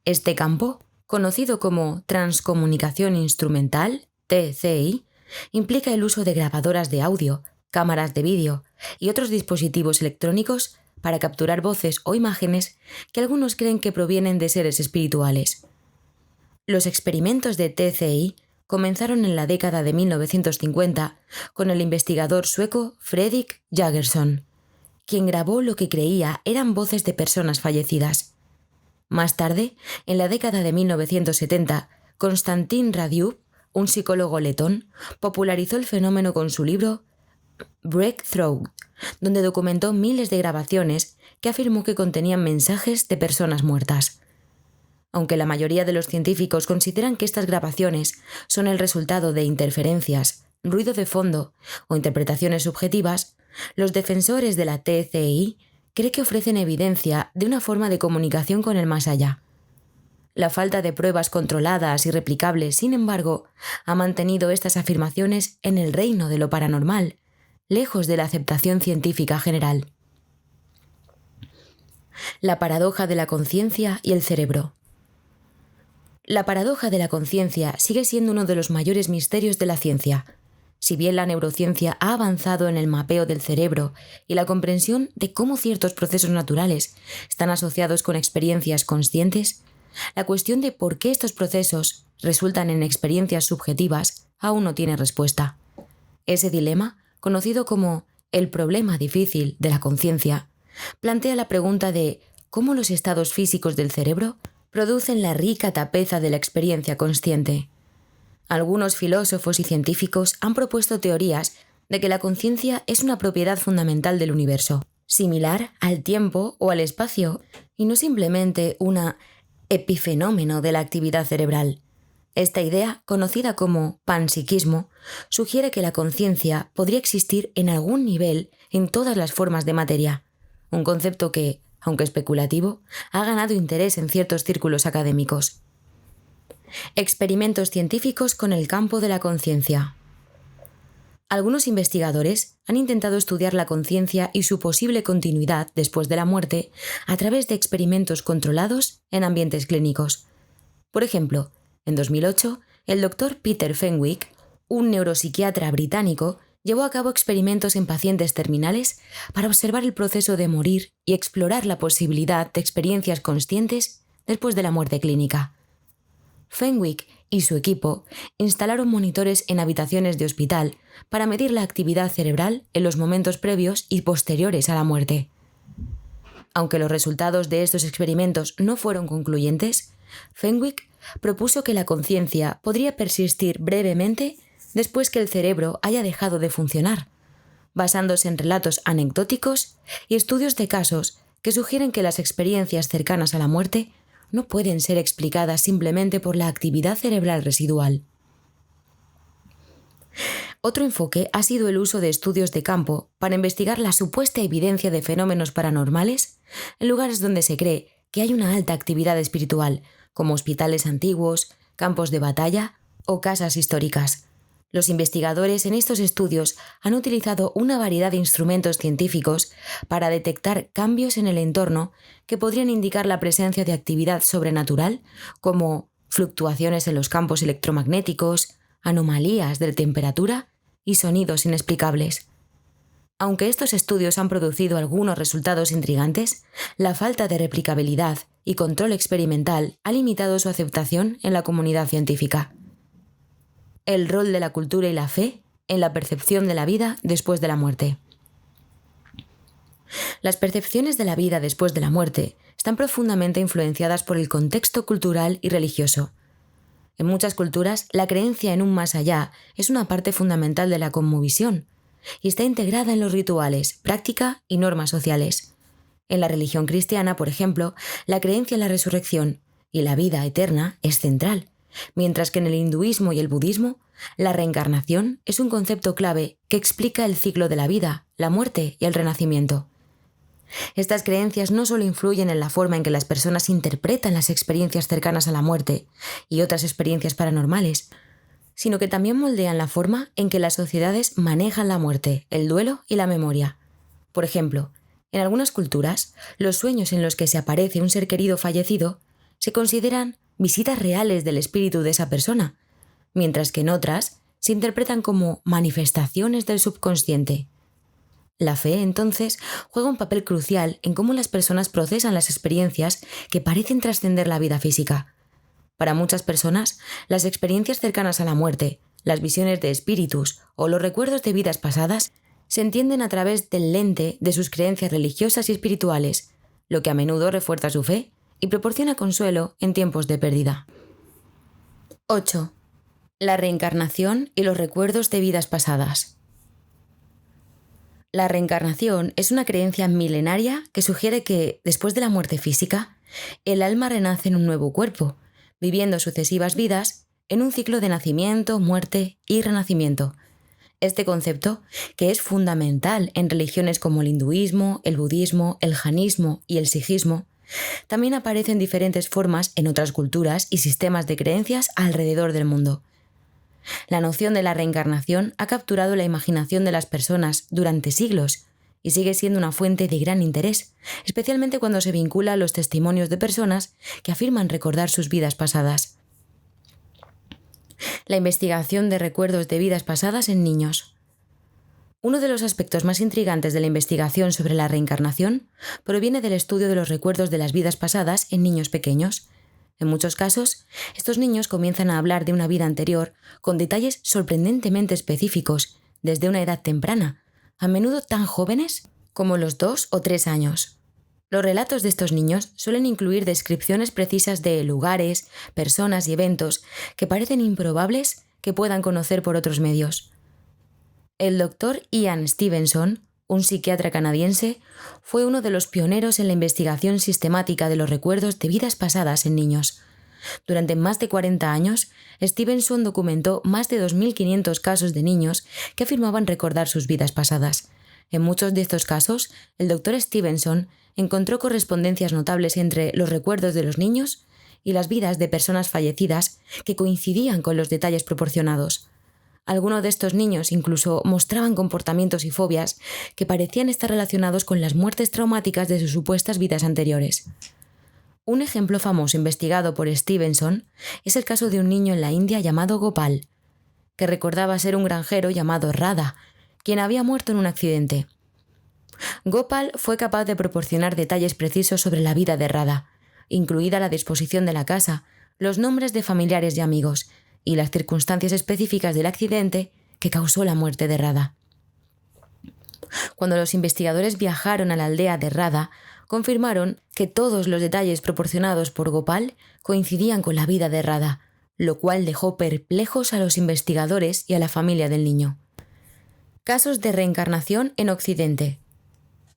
Este campo, conocido como transcomunicación instrumental, TCI, implica el uso de grabadoras de audio, cámaras de vídeo y otros dispositivos electrónicos para capturar voces o imágenes que algunos creen que provienen de seres espirituales. Los experimentos de TCI comenzaron en la década de 1950 con el investigador sueco Fredrik Jaggersson, quien grabó lo que creía eran voces de personas fallecidas. Más tarde, en la década de 1970, Konstantin Radiu, un psicólogo letón, popularizó el fenómeno con su libro Breakthrough, donde documentó miles de grabaciones que afirmó que contenían mensajes de personas muertas. Aunque la mayoría de los científicos consideran que estas grabaciones son el resultado de interferencias, ruido de fondo o interpretaciones subjetivas, los defensores de la TCI creen que ofrecen evidencia de una forma de comunicación con el más allá. La falta de pruebas controladas y replicables, sin embargo, ha mantenido estas afirmaciones en el reino de lo paranormal, lejos de la aceptación científica general. La paradoja de la conciencia y el cerebro. La paradoja de la conciencia sigue siendo uno de los mayores misterios de la ciencia. Si bien la neurociencia ha avanzado en el mapeo del cerebro y la comprensión de cómo ciertos procesos naturales están asociados con experiencias conscientes, la cuestión de por qué estos procesos resultan en experiencias subjetivas aún no tiene respuesta. Ese dilema, conocido como el problema difícil de la conciencia, plantea la pregunta de cómo los estados físicos del cerebro producen la rica tapeza de la experiencia consciente. Algunos filósofos y científicos han propuesto teorías de que la conciencia es una propiedad fundamental del universo, similar al tiempo o al espacio, y no simplemente un epifenómeno de la actividad cerebral. Esta idea, conocida como panpsiquismo, sugiere que la conciencia podría existir en algún nivel en todas las formas de materia, un concepto que, aunque especulativo, ha ganado interés en ciertos círculos académicos. Experimentos científicos con el campo de la conciencia. Algunos investigadores han intentado estudiar la conciencia y su posible continuidad después de la muerte a través de experimentos controlados en ambientes clínicos. Por ejemplo, en 2008, el Dr. Peter Fenwick, un neuropsiquiatra británico, llevó a cabo experimentos en pacientes terminales para observar el proceso de morir y explorar la posibilidad de experiencias conscientes después de la muerte clínica. Fenwick y su equipo instalaron monitores en habitaciones de hospital para medir la actividad cerebral en los momentos previos y posteriores a la muerte. Aunque los resultados de estos experimentos no fueron concluyentes, Fenwick propuso que la conciencia podría persistir brevemente después que el cerebro haya dejado de funcionar, basándose en relatos anecdóticos y estudios de casos que sugieren que las experiencias cercanas a la muerte no pueden ser explicadas simplemente por la actividad cerebral residual. Otro enfoque ha sido el uso de estudios de campo para investigar la supuesta evidencia de fenómenos paranormales en lugares donde se cree que hay una alta actividad espiritual, como hospitales antiguos, campos de batalla o casas históricas. Los investigadores en estos estudios han utilizado una variedad de instrumentos científicos para detectar cambios en el entorno que podrían indicar la presencia de actividad sobrenatural, como fluctuaciones en los campos electromagnéticos, anomalías de temperatura y sonidos inexplicables. Aunque estos estudios han producido algunos resultados intrigantes, la falta de replicabilidad y control experimental ha limitado su aceptación en la comunidad científica. El rol de la cultura y la fe en la percepción de la vida después de la muerte. Las percepciones de la vida después de la muerte están profundamente influenciadas por el contexto cultural y religioso. En muchas culturas, la creencia en un más allá es una parte fundamental de la cosmovisión y está integrada en los rituales, práctica y normas sociales. En la religión cristiana, por ejemplo, la creencia en la resurrección y la vida eterna es central, mientras que en el hinduismo y el budismo, la reencarnación es un concepto clave que explica el ciclo de la vida, la muerte y el renacimiento. Estas creencias no solo influyen en la forma en que las personas interpretan las experiencias cercanas a la muerte y otras experiencias paranormales, sino que también moldean la forma en que las sociedades manejan la muerte, el duelo y la memoria. Por ejemplo, en algunas culturas, los sueños en los que se aparece un ser querido fallecido se consideran visitas reales del espíritu de esa persona, mientras que en otras se interpretan como manifestaciones del subconsciente. La fe, entonces, juega un papel crucial en cómo las personas procesan las experiencias que parecen trascender la vida física. Para muchas personas, las experiencias cercanas a la muerte, las visiones de espíritus o los recuerdos de vidas pasadas se entienden a través del lente de sus creencias religiosas y espirituales, lo que a menudo refuerza su fe y proporciona consuelo en tiempos de pérdida. 8. La reencarnación y los recuerdos de vidas pasadas. La reencarnación es una creencia milenaria que sugiere que, después de la muerte física, el alma renace en un nuevo cuerpo, viviendo sucesivas vidas en un ciclo de nacimiento, muerte y renacimiento. Este concepto, que es fundamental en religiones como el hinduismo, el budismo, el jainismo y el sijismo, también aparece en diferentes formas en otras culturas y sistemas de creencias alrededor del mundo. La noción de la reencarnación ha capturado la imaginación de las personas durante siglos y sigue siendo una fuente de gran interés, especialmente cuando se vincula a los testimonios de personas que afirman recordar sus vidas pasadas. La investigación de recuerdos de vidas pasadas en niños. Uno de los aspectos más intrigantes de la investigación sobre la reencarnación proviene del estudio de los recuerdos de las vidas pasadas en niños pequeños. En muchos casos, estos niños comienzan a hablar de una vida anterior con detalles sorprendentemente específicos desde una edad temprana, a menudo tan jóvenes como los 2 o 3 años. Los relatos de estos niños suelen incluir descripciones precisas de lugares, personas y eventos que parecen improbables que puedan conocer por otros medios. El Dr. Ian Stevenson, un psiquiatra canadiense, fue uno de los pioneros en la investigación sistemática de los recuerdos de vidas pasadas en niños. Durante más de 40 años, Stevenson documentó más de 2.500 casos de niños que afirmaban recordar sus vidas pasadas. En muchos de estos casos, el Dr. Stevenson encontró correspondencias notables entre los recuerdos de los niños y las vidas de personas fallecidas que coincidían con los detalles proporcionados. Algunos de estos niños incluso mostraban comportamientos y fobias que parecían estar relacionados con las muertes traumáticas de sus supuestas vidas anteriores. Un ejemplo famoso investigado por Stevenson es el caso de un niño en la India llamado Gopal, que recordaba ser un granjero llamado Radha, quien había muerto en un accidente. Gopal fue capaz de proporcionar detalles precisos sobre la vida de Radha, incluida la disposición de la casa, los nombres de familiares y amigos, y las circunstancias específicas del accidente que causó la muerte de Radha. Cuando los investigadores viajaron a la aldea de Radha, confirmaron que todos los detalles proporcionados por Gopal coincidían con la vida de Radha, lo cual dejó perplejos a los investigadores y a la familia del niño. Casos de reencarnación en Occidente.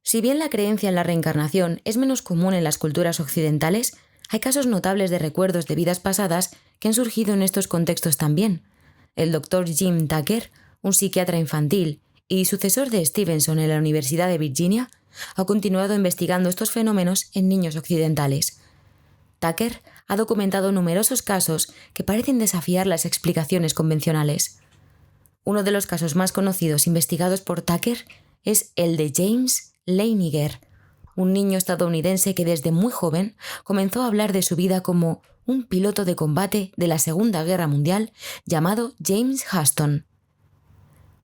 Si bien la creencia en la reencarnación es menos común en las culturas occidentales, hay casos notables de recuerdos de vidas pasadas que han surgido en estos contextos también. El Dr. Jim Tucker, un psiquiatra infantil y sucesor de Stevenson en la Universidad de Virginia, ha continuado investigando estos fenómenos en niños occidentales. Tucker ha documentado numerosos casos que parecen desafiar las explicaciones convencionales. Uno de los casos más conocidos investigados por Tucker es el de James Leininger, un niño estadounidense que desde muy joven comenzó a hablar de su vida como un piloto de combate de la Segunda Guerra Mundial llamado James Huston.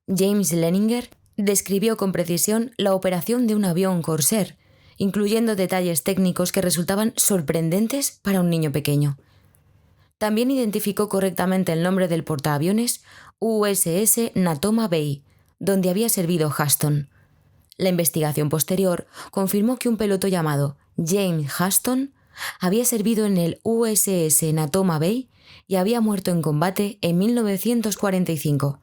James Leininger describió con precisión la operación de un avión Corsair, incluyendo detalles técnicos que resultaban sorprendentes para un niño pequeño. También identificó correctamente el nombre del portaaviones USS Natoma Bay, donde había servido Huston. La investigación posterior confirmó que un piloto llamado James Huston había servido en el USS Natoma Bay y había muerto en combate en 1945.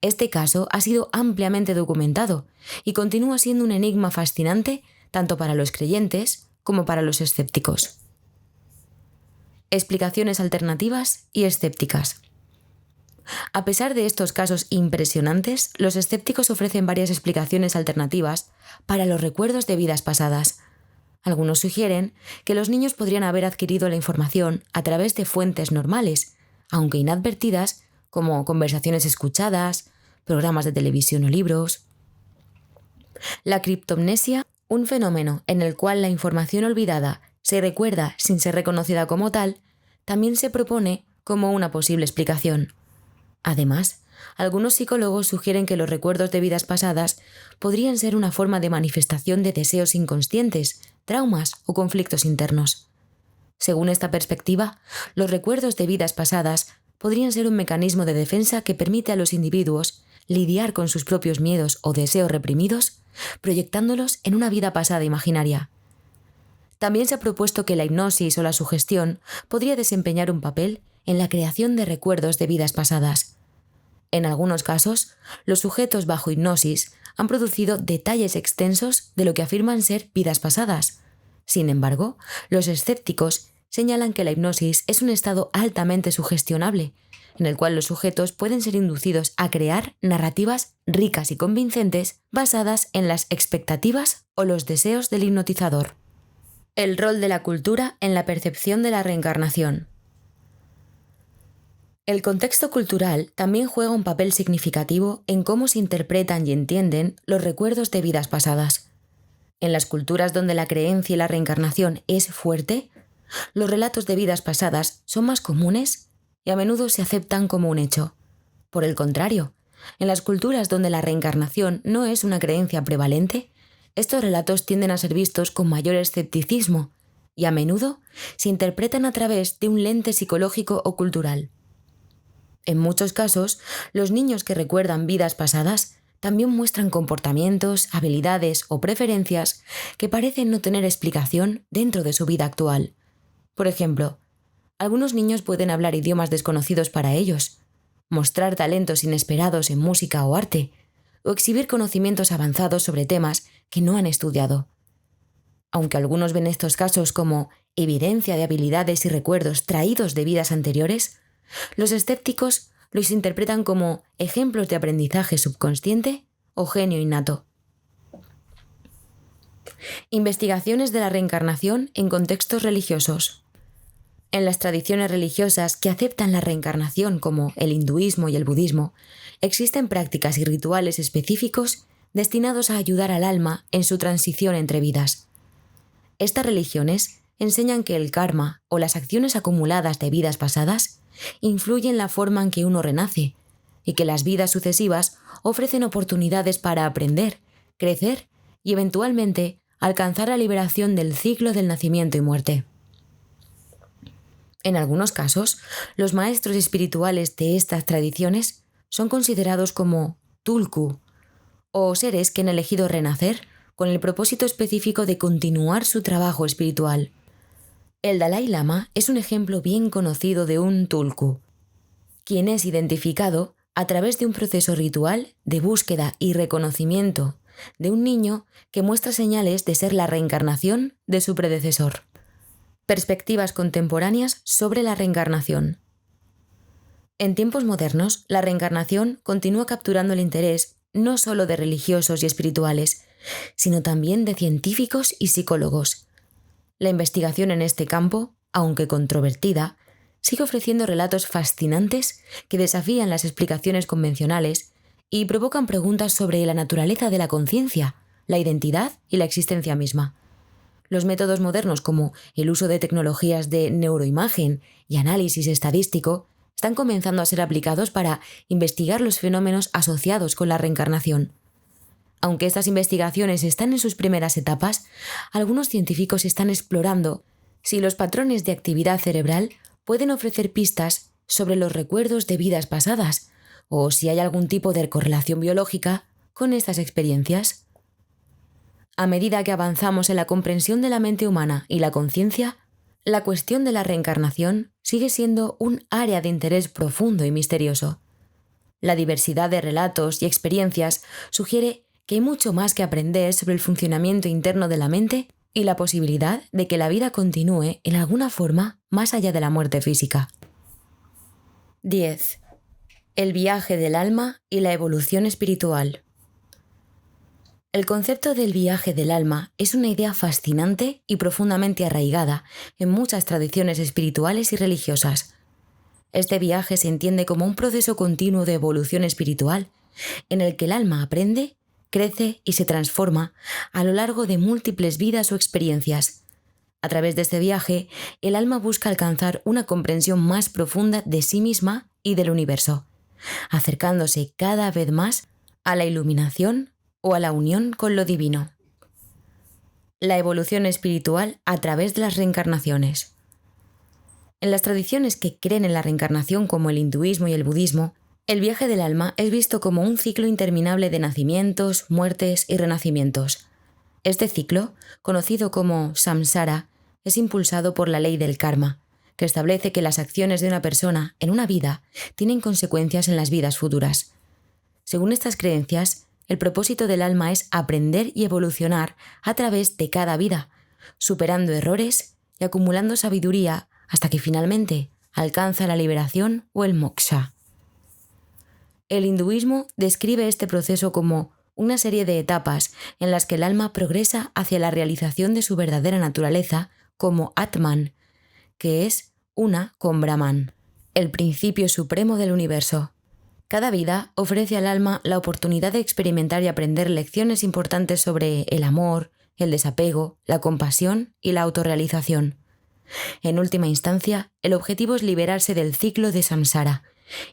Este caso ha sido ampliamente documentado y continúa siendo un enigma fascinante tanto para los creyentes como para los escépticos. Explicaciones alternativas y escépticas. A pesar de estos casos impresionantes, los escépticos ofrecen varias explicaciones alternativas para los recuerdos de vidas pasadas. Algunos sugieren que los niños podrían haber adquirido la información a través de fuentes normales, aunque inadvertidas, como conversaciones escuchadas, programas de televisión o libros. La criptomnesia, un fenómeno en el cual la información olvidada se recuerda sin ser reconocida como tal, también se propone como una posible explicación. Además, algunos psicólogos sugieren que los recuerdos de vidas pasadas podrían ser una forma de manifestación de deseos inconscientes, traumas o conflictos internos. Según esta perspectiva, los recuerdos de vidas pasadas podrían ser un mecanismo de defensa que permite a los individuos lidiar con sus propios miedos o deseos reprimidos, proyectándolos en una vida pasada imaginaria. También se ha propuesto que la hipnosis o la sugestión podría desempeñar un papel en la creación de recuerdos de vidas pasadas. En algunos casos, los sujetos bajo hipnosis han producido detalles extensos de lo que afirman ser vidas pasadas. Sin embargo, los escépticos señalan que la hipnosis es un estado altamente sugestionable, en el cual los sujetos pueden ser inducidos a crear narrativas ricas y convincentes basadas en las expectativas o los deseos del hipnotizador. El rol de la cultura en la percepción de la reencarnación. El contexto cultural también juega un papel significativo en cómo se interpretan y entienden los recuerdos de vidas pasadas. En las culturas donde la creencia y la reencarnación es fuerte, los relatos de vidas pasadas son más comunes y a menudo se aceptan como un hecho. Por el contrario, en las culturas donde la reencarnación no es una creencia prevalente, estos relatos tienden a ser vistos con mayor escepticismo y a menudo se interpretan a través de un lente psicológico o cultural. En muchos casos, los niños que recuerdan vidas pasadas también muestran comportamientos, habilidades o preferencias que parecen no tener explicación dentro de su vida actual. Por ejemplo, algunos niños pueden hablar idiomas desconocidos para ellos, mostrar talentos inesperados en música o arte, o exhibir conocimientos avanzados sobre temas que no han estudiado. Aunque algunos ven estos casos como evidencia de habilidades y recuerdos traídos de vidas anteriores, los escépticos los interpretan como ejemplos de aprendizaje subconsciente o genio innato. Investigaciones de la reencarnación en contextos religiosos. En las tradiciones religiosas que aceptan la reencarnación, como el hinduismo y el budismo, existen prácticas y rituales específicos destinados a ayudar al alma en su transición entre vidas. Estas religiones enseñan que el karma o las acciones acumuladas de vidas pasadas influyen en la forma en que uno renace y que las vidas sucesivas ofrecen oportunidades para aprender, crecer y eventualmente alcanzar la liberación del ciclo del nacimiento y muerte. En algunos casos, los maestros espirituales de estas tradiciones son considerados como tulku, o seres que han elegido renacer con el propósito específico de continuar su trabajo espiritual. El Dalai Lama es un ejemplo bien conocido de un tulku, quien es identificado a través de un proceso ritual de búsqueda y reconocimiento de un niño que muestra señales de ser la reencarnación de su predecesor. Perspectivas contemporáneas sobre la reencarnación. En tiempos modernos, la reencarnación continúa capturando el interés no solo de religiosos y espirituales, sino también de científicos y psicólogos. La investigación en este campo, aunque controvertida, sigue ofreciendo relatos fascinantes que desafían las explicaciones convencionales y provocan preguntas sobre la naturaleza de la conciencia, la identidad y la existencia misma. Los métodos modernos como el uso de tecnologías de neuroimagen y análisis estadístico están comenzando a ser aplicados para investigar los fenómenos asociados con la reencarnación. Aunque estas investigaciones están en sus primeras etapas, algunos científicos están explorando si los patrones de actividad cerebral pueden ofrecer pistas sobre los recuerdos de vidas pasadas o si hay algún tipo de correlación biológica con estas experiencias. A medida que avanzamos en la comprensión de la mente humana y la conciencia, la cuestión de la reencarnación sigue siendo un área de interés profundo y misterioso. La diversidad de relatos y experiencias sugiere que hay mucho más que aprender sobre el funcionamiento interno de la mente y la posibilidad de que la vida continúe en alguna forma más allá de la muerte física. 10. El viaje del alma y la evolución espiritual. El concepto del viaje del alma es una idea fascinante y profundamente arraigada en muchas tradiciones espirituales y religiosas. Este viaje se entiende como un proceso continuo de evolución espiritual, en el que el alma aprende, crece y se transforma a lo largo de múltiples vidas o experiencias. A través de este viaje, el alma busca alcanzar una comprensión más profunda de sí misma y del universo, acercándose cada vez más a la iluminación o a la unión con lo divino. La evolución espiritual a través de las reencarnaciones. En las tradiciones que creen en la reencarnación como el hinduismo y el budismo, el viaje del alma es visto como un ciclo interminable de nacimientos, muertes y renacimientos. Este ciclo, conocido como samsara, es impulsado por la ley del karma, que establece que las acciones de una persona en una vida tienen consecuencias en las vidas futuras. Según estas creencias, el propósito del alma es aprender y evolucionar a través de cada vida, superando errores y acumulando sabiduría hasta que finalmente alcanza la liberación o el moksha. El hinduismo describe este proceso como una serie de etapas en las que el alma progresa hacia la realización de su verdadera naturaleza como Atman, que es una con Brahman, el principio supremo del universo. Cada vida ofrece al alma la oportunidad de experimentar y aprender lecciones importantes sobre el amor, el desapego, la compasión y la autorrealización. En última instancia, el objetivo es liberarse del ciclo de samsara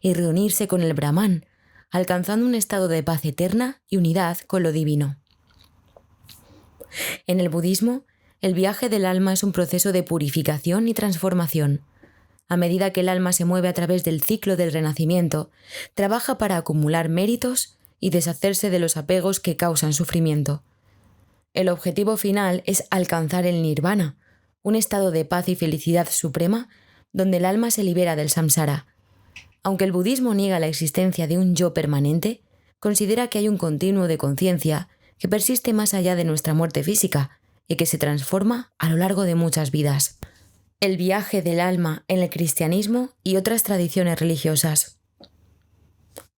y reunirse con el Brahman, alcanzando un estado de paz eterna y unidad con lo divino. En el budismo, el viaje del alma es un proceso de purificación y transformación. A medida que el alma se mueve a través del ciclo del renacimiento, trabaja para acumular méritos y deshacerse de los apegos que causan sufrimiento. El objetivo final es alcanzar el nirvana, un estado de paz y felicidad suprema donde el alma se libera del samsara. Aunque el budismo niega la existencia de un yo permanente, considera que hay un continuo de conciencia que persiste más allá de nuestra muerte física y que se transforma a lo largo de muchas vidas. El viaje del alma en el cristianismo y otras tradiciones religiosas.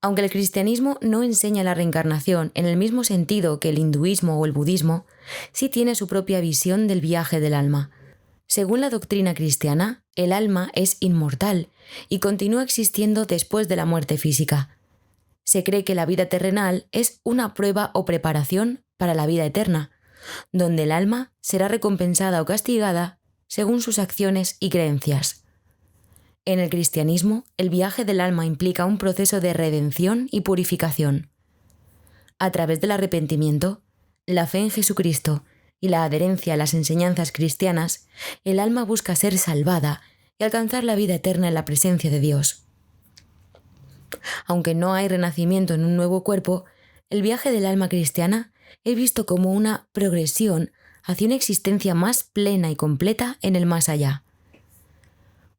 Aunque el cristianismo no enseña la reencarnación en el mismo sentido que el hinduismo o el budismo, sí tiene su propia visión del viaje del alma. Según la doctrina cristiana, el alma es inmortal y continúa existiendo después de la muerte física. Se cree que la vida terrenal es una prueba o preparación para la vida eterna, donde el alma será recompensada o castigada según sus acciones y creencias. En el cristianismo, el viaje del alma implica un proceso de redención y purificación. A través del arrepentimiento, la fe en Jesucristo y la adherencia a las enseñanzas cristianas, el alma busca ser salvada y alcanzar la vida eterna en la presencia de Dios. Aunque no hay renacimiento en un nuevo cuerpo, el viaje del alma cristiana es visto como una progresión hacia una existencia más plena y completa en el más allá.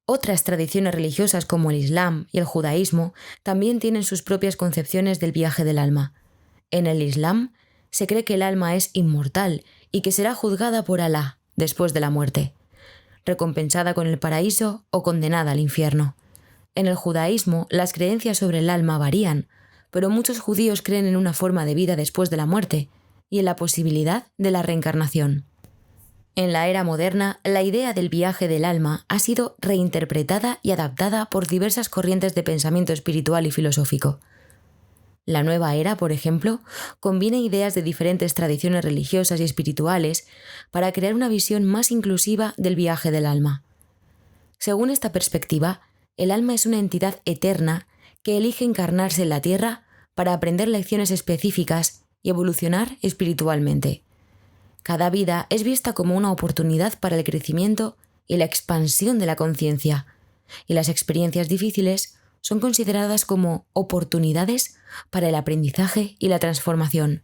Otras tradiciones religiosas como el Islam y el judaísmo también tienen sus propias concepciones del viaje del alma. En el Islam se cree que el alma es inmortal y que será juzgada por Alá después de la muerte, recompensada con el paraíso o condenada al infierno. En el judaísmo, las creencias sobre el alma varían, pero muchos judíos creen en una forma de vida después de la muerte y en la posibilidad de la reencarnación. En la era moderna, la idea del viaje del alma ha sido reinterpretada y adaptada por diversas corrientes de pensamiento espiritual y filosófico. La nueva era, por ejemplo, combina ideas de diferentes tradiciones religiosas y espirituales para crear una visión más inclusiva del viaje del alma. Según esta perspectiva, el alma es una entidad eterna que elige encarnarse en la Tierra para aprender lecciones específicas y evolucionar espiritualmente. Cada vida es vista como una oportunidad para el crecimiento y la expansión de la conciencia, y las experiencias difíciles son consideradas como oportunidades para el aprendizaje y la transformación.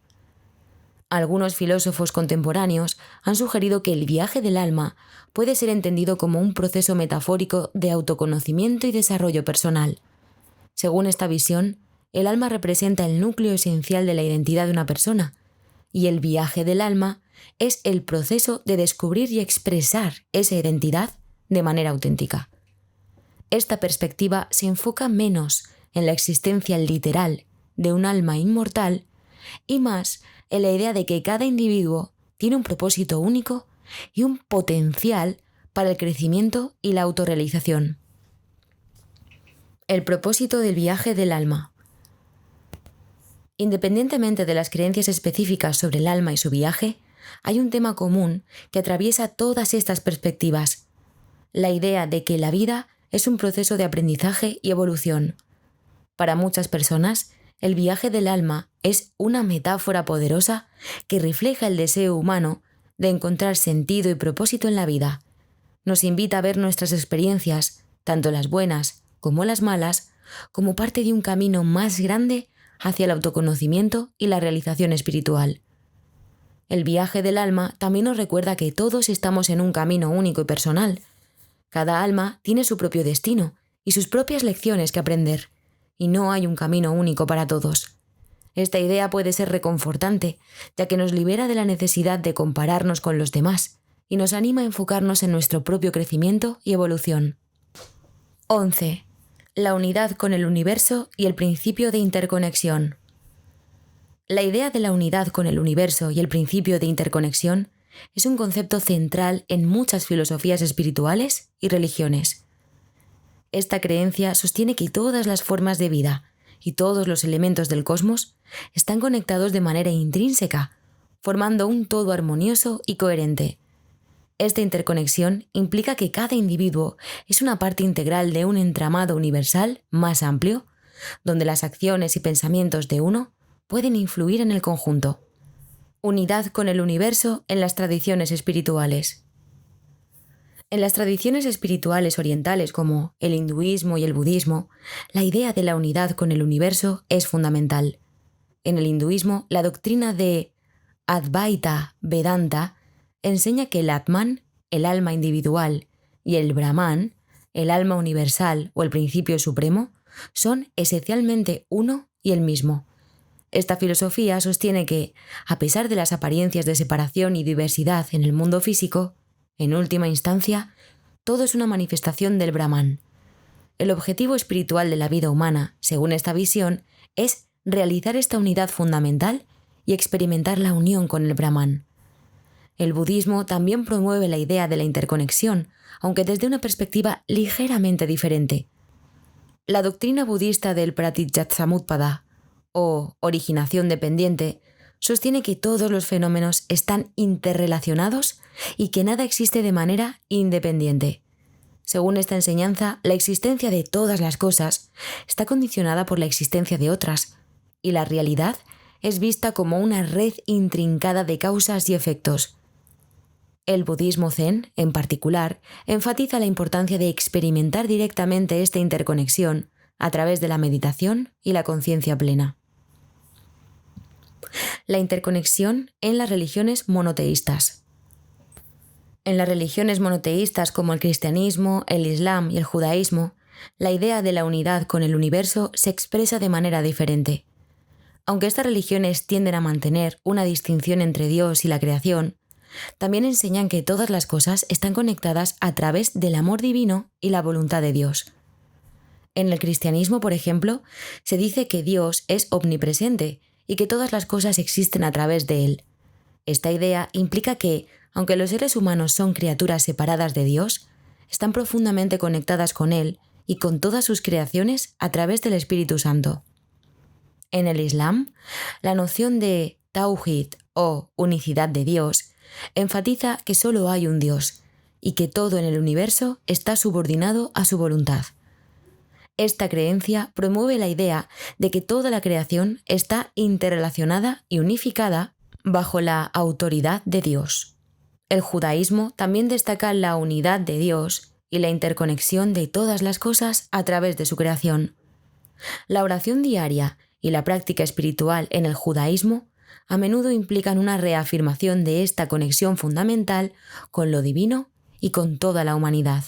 Algunos filósofos contemporáneos han sugerido que el viaje del alma puede ser entendido como un proceso metafórico de autoconocimiento y desarrollo personal. Según esta visión, el alma representa el núcleo esencial de la identidad de una persona, y el viaje del alma es el proceso de descubrir y expresar esa identidad de manera auténtica. Esta perspectiva se enfoca menos en la existencia literal de un alma inmortal y más en la idea de que cada individuo tiene un propósito único y un potencial para el crecimiento y la autorrealización. El propósito del viaje del alma. Independientemente de las creencias específicas sobre el alma y su viaje, hay un tema común que atraviesa todas estas perspectivas: la idea de que la vida es un proceso de aprendizaje y evolución. Para muchas personas, el viaje del alma es una metáfora poderosa que refleja el deseo humano de encontrar sentido y propósito en la vida. Nos invita a ver nuestras experiencias, tanto las buenas como las malas, como parte de un camino más grande hacia el autoconocimiento y la realización espiritual. El viaje del alma también nos recuerda que todos estamos en un camino único y personal. Cada alma tiene su propio destino y sus propias lecciones que aprender, y no hay un camino único para todos. Esta idea puede ser reconfortante, ya que nos libera de la necesidad de compararnos con los demás y nos anima a enfocarnos en nuestro propio crecimiento y evolución. 11. La unidad con el universo y el principio de interconexión. La idea de la unidad con el universo y el principio de interconexión es un concepto central en muchas filosofías espirituales y religiones. Esta creencia sostiene que todas las formas de vida y todos los elementos del cosmos están conectados de manera intrínseca, formando un todo armonioso y coherente. Esta interconexión implica que cada individuo es una parte integral de un entramado universal más amplio, donde las acciones y pensamientos de uno pueden influir en el conjunto. Unidad con el universo en las tradiciones espirituales. En las tradiciones espirituales orientales como el hinduismo y el budismo, la idea de la unidad con el universo es fundamental. En el hinduismo, la doctrina de Advaita Vedanta enseña que el Atman, el alma individual, y el Brahman, el alma universal o el principio supremo, son esencialmente uno y el mismo. Esta filosofía sostiene que, a pesar de las apariencias de separación y diversidad en el mundo físico, en última instancia, todo es una manifestación del Brahman. El objetivo espiritual de la vida humana, según esta visión, es realizar esta unidad fundamental y experimentar la unión con el Brahman. El budismo también promueve la idea de la interconexión, aunque desde una perspectiva ligeramente diferente. La doctrina budista del Pratityasamutpada, o originación dependiente, sostiene que todos los fenómenos están interrelacionados y que nada existe de manera independiente. Según esta enseñanza, la existencia de todas las cosas está condicionada por la existencia de otras, y la realidad es vista como una red intrincada de causas y efectos. El budismo zen, en particular, enfatiza la importancia de experimentar directamente esta interconexión a través de la meditación y la conciencia plena. La interconexión en las religiones monoteístas. En las religiones monoteístas como el cristianismo, el islam y el judaísmo, la idea de la unidad con el universo se expresa de manera diferente. Aunque estas religiones tienden a mantener una distinción entre Dios y la creación, también enseñan que todas las cosas están conectadas a través del amor divino y la voluntad de Dios. En el cristianismo, por ejemplo, se dice que Dios es omnipresente y que todas las cosas existen a través de Él. Esta idea implica que, aunque los seres humanos son criaturas separadas de Dios, están profundamente conectadas con Él y con todas sus creaciones a través del Espíritu Santo. En el Islam, la noción de Tawhid o unicidad de Dios enfatiza que solo hay un Dios y que todo en el universo está subordinado a su voluntad. Esta creencia promueve la idea de que toda la creación está interrelacionada y unificada bajo la autoridad de Dios. El judaísmo también destaca la unidad de Dios y la interconexión de todas las cosas a través de su creación. La oración diaria y la práctica espiritual en el judaísmo a menudo implican una reafirmación de esta conexión fundamental con lo divino y con toda la humanidad.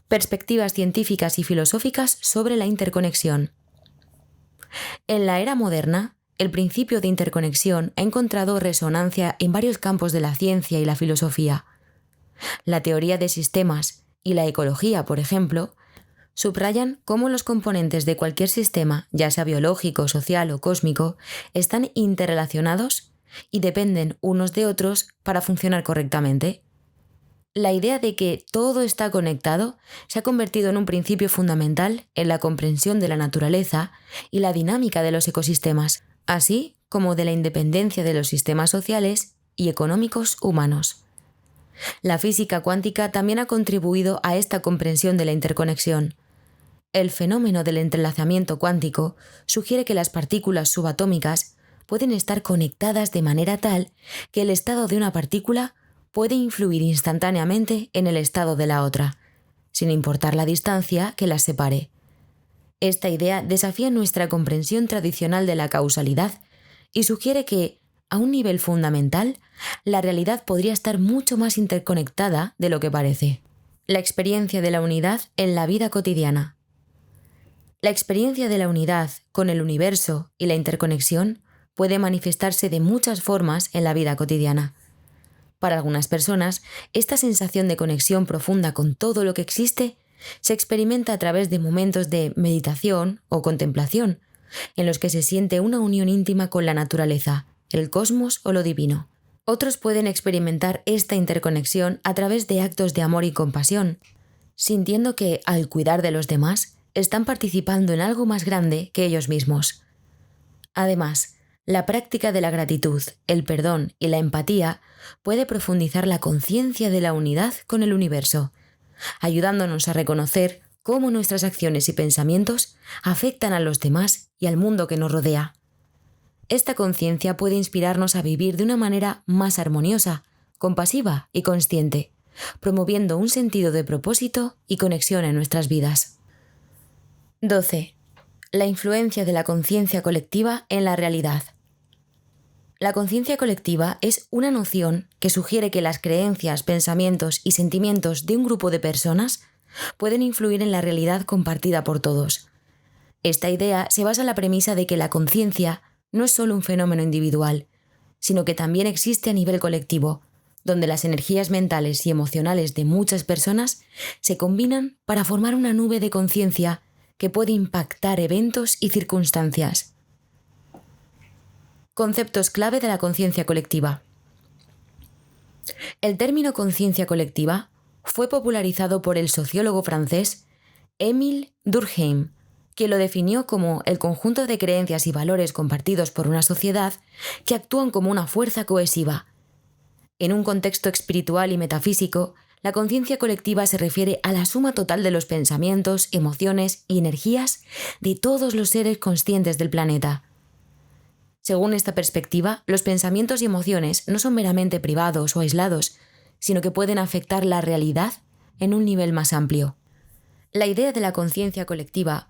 Perspectivas científicas y filosóficas sobre la interconexión. En la era moderna, el principio de interconexión ha encontrado resonancia en varios campos de la ciencia y la filosofía. La teoría de sistemas y la ecología, por ejemplo, subrayan cómo los componentes de cualquier sistema, ya sea biológico, social o cósmico, están interrelacionados y dependen unos de otros para funcionar correctamente. La idea de que todo está conectado se ha convertido en un principio fundamental en la comprensión de la naturaleza y la dinámica de los ecosistemas, así como de la independencia de los sistemas sociales y económicos humanos. La física cuántica también ha contribuido a esta comprensión de la interconexión. El fenómeno del entrelazamiento cuántico sugiere que las partículas subatómicas pueden estar conectadas de manera tal que el estado de una partícula puede influir instantáneamente en el estado de la otra, sin importar la distancia que las separe. Esta idea desafía nuestra comprensión tradicional de la causalidad y sugiere que, a un nivel fundamental, la realidad podría estar mucho más interconectada de lo que parece. La experiencia de la unidad en la vida cotidiana. La experiencia de la unidad con el universo y la interconexión puede manifestarse de muchas formas en la vida cotidiana. Para algunas personas, esta sensación de conexión profunda con todo lo que existe se experimenta a través de momentos de meditación o contemplación, en los que se siente una unión íntima con la naturaleza, el cosmos o lo divino. Otros pueden experimentar esta interconexión a través de actos de amor y compasión, sintiendo que, al cuidar de los demás, están participando en algo más grande que ellos mismos. Además, la práctica de la gratitud, el perdón y la empatía puede profundizar la conciencia de la unidad con el universo, ayudándonos a reconocer cómo nuestras acciones y pensamientos afectan a los demás y al mundo que nos rodea. Esta conciencia puede inspirarnos a vivir de una manera más armoniosa, compasiva y consciente, promoviendo un sentido de propósito y conexión en nuestras vidas. 12. La influencia de la conciencia colectiva en la realidad. La conciencia colectiva es una noción que sugiere que las creencias, pensamientos y sentimientos de un grupo de personas pueden influir en la realidad compartida por todos. Esta idea se basa en la premisa de que la conciencia no es solo un fenómeno individual, sino que también existe a nivel colectivo, donde las energías mentales y emocionales de muchas personas se combinan para formar una nube de conciencia que puede impactar eventos y circunstancias. Conceptos clave de la conciencia colectiva. El término conciencia colectiva fue popularizado por el sociólogo francés Émile Durkheim, que lo definió como el conjunto de creencias y valores compartidos por una sociedad que actúan como una fuerza cohesiva. En un contexto espiritual y metafísico, la conciencia colectiva se refiere a la suma total de los pensamientos, emociones y energías de todos los seres conscientes del planeta. Según esta perspectiva, los pensamientos y emociones no son meramente privados o aislados, sino que pueden afectar la realidad en un nivel más amplio. La idea de la conciencia colectiva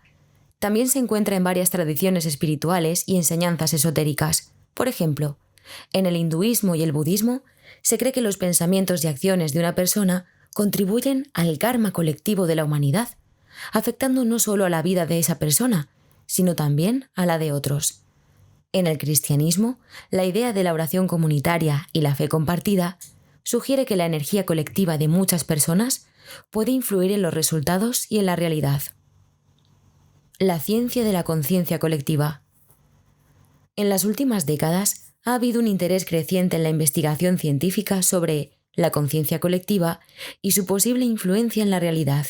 también se encuentra en varias tradiciones espirituales y enseñanzas esotéricas. Por ejemplo, en el hinduismo y el budismo se cree que los pensamientos y acciones de una persona contribuyen al karma colectivo de la humanidad, afectando no solo a la vida de esa persona, sino también a la de otros. En el cristianismo, la idea de la oración comunitaria y la fe compartida sugiere que la energía colectiva de muchas personas puede influir en los resultados y en la realidad. La ciencia de la conciencia colectiva. En las últimas décadas ha habido un interés creciente en la investigación científica sobre la conciencia colectiva y su posible influencia en la realidad.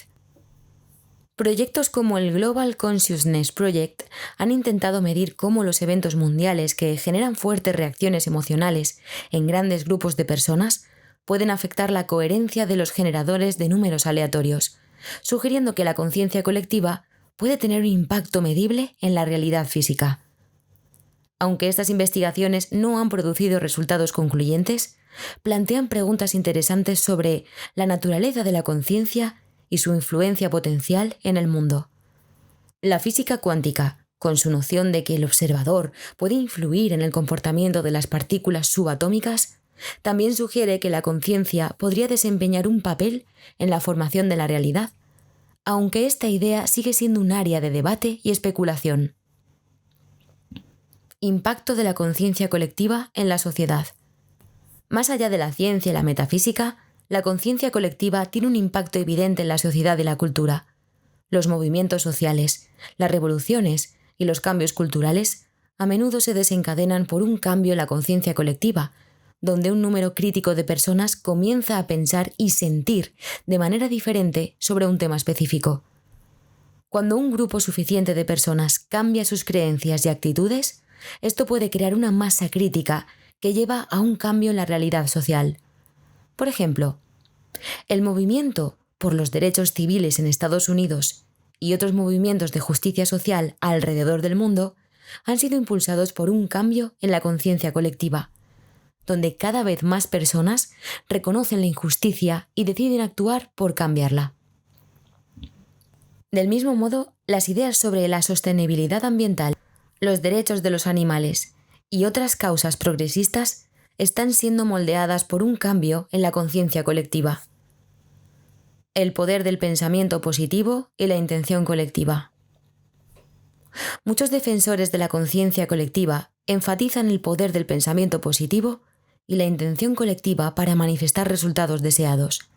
Proyectos como el Global Consciousness Project han intentado medir cómo los eventos mundiales que generan fuertes reacciones emocionales en grandes grupos de personas pueden afectar la coherencia de los generadores de números aleatorios, sugiriendo que la conciencia colectiva puede tener un impacto medible en la realidad física. Aunque estas investigaciones no han producido resultados concluyentes, plantean preguntas interesantes sobre la naturaleza de la conciencia y su influencia potencial en el mundo. La física cuántica, con su noción de que el observador puede influir en el comportamiento de las partículas subatómicas, también sugiere que la conciencia podría desempeñar un papel en la formación de la realidad, aunque esta idea sigue siendo un área de debate y especulación. Impacto de la conciencia colectiva en la sociedad. Más allá de la ciencia y la metafísica, la conciencia colectiva tiene un impacto evidente en la sociedad y la cultura. Los movimientos sociales, las revoluciones y los cambios culturales a menudo se desencadenan por un cambio en la conciencia colectiva, donde un número crítico de personas comienza a pensar y sentir de manera diferente sobre un tema específico. Cuando un grupo suficiente de personas cambia sus creencias y actitudes, esto puede crear una masa crítica que lleva a un cambio en la realidad social. Por ejemplo, el movimiento por los derechos civiles en Estados Unidos y otros movimientos de justicia social alrededor del mundo han sido impulsados por un cambio en la conciencia colectiva, donde cada vez más personas reconocen la injusticia y deciden actuar por cambiarla. Del mismo modo, las ideas sobre la sostenibilidad ambiental, los derechos de los animales y otras causas progresistas están siendo moldeadas por un cambio en la conciencia colectiva. El poder del pensamiento positivo y la intención colectiva. Muchos defensores de la conciencia colectiva enfatizan el poder del pensamiento positivo y la intención colectiva para manifestar resultados deseados.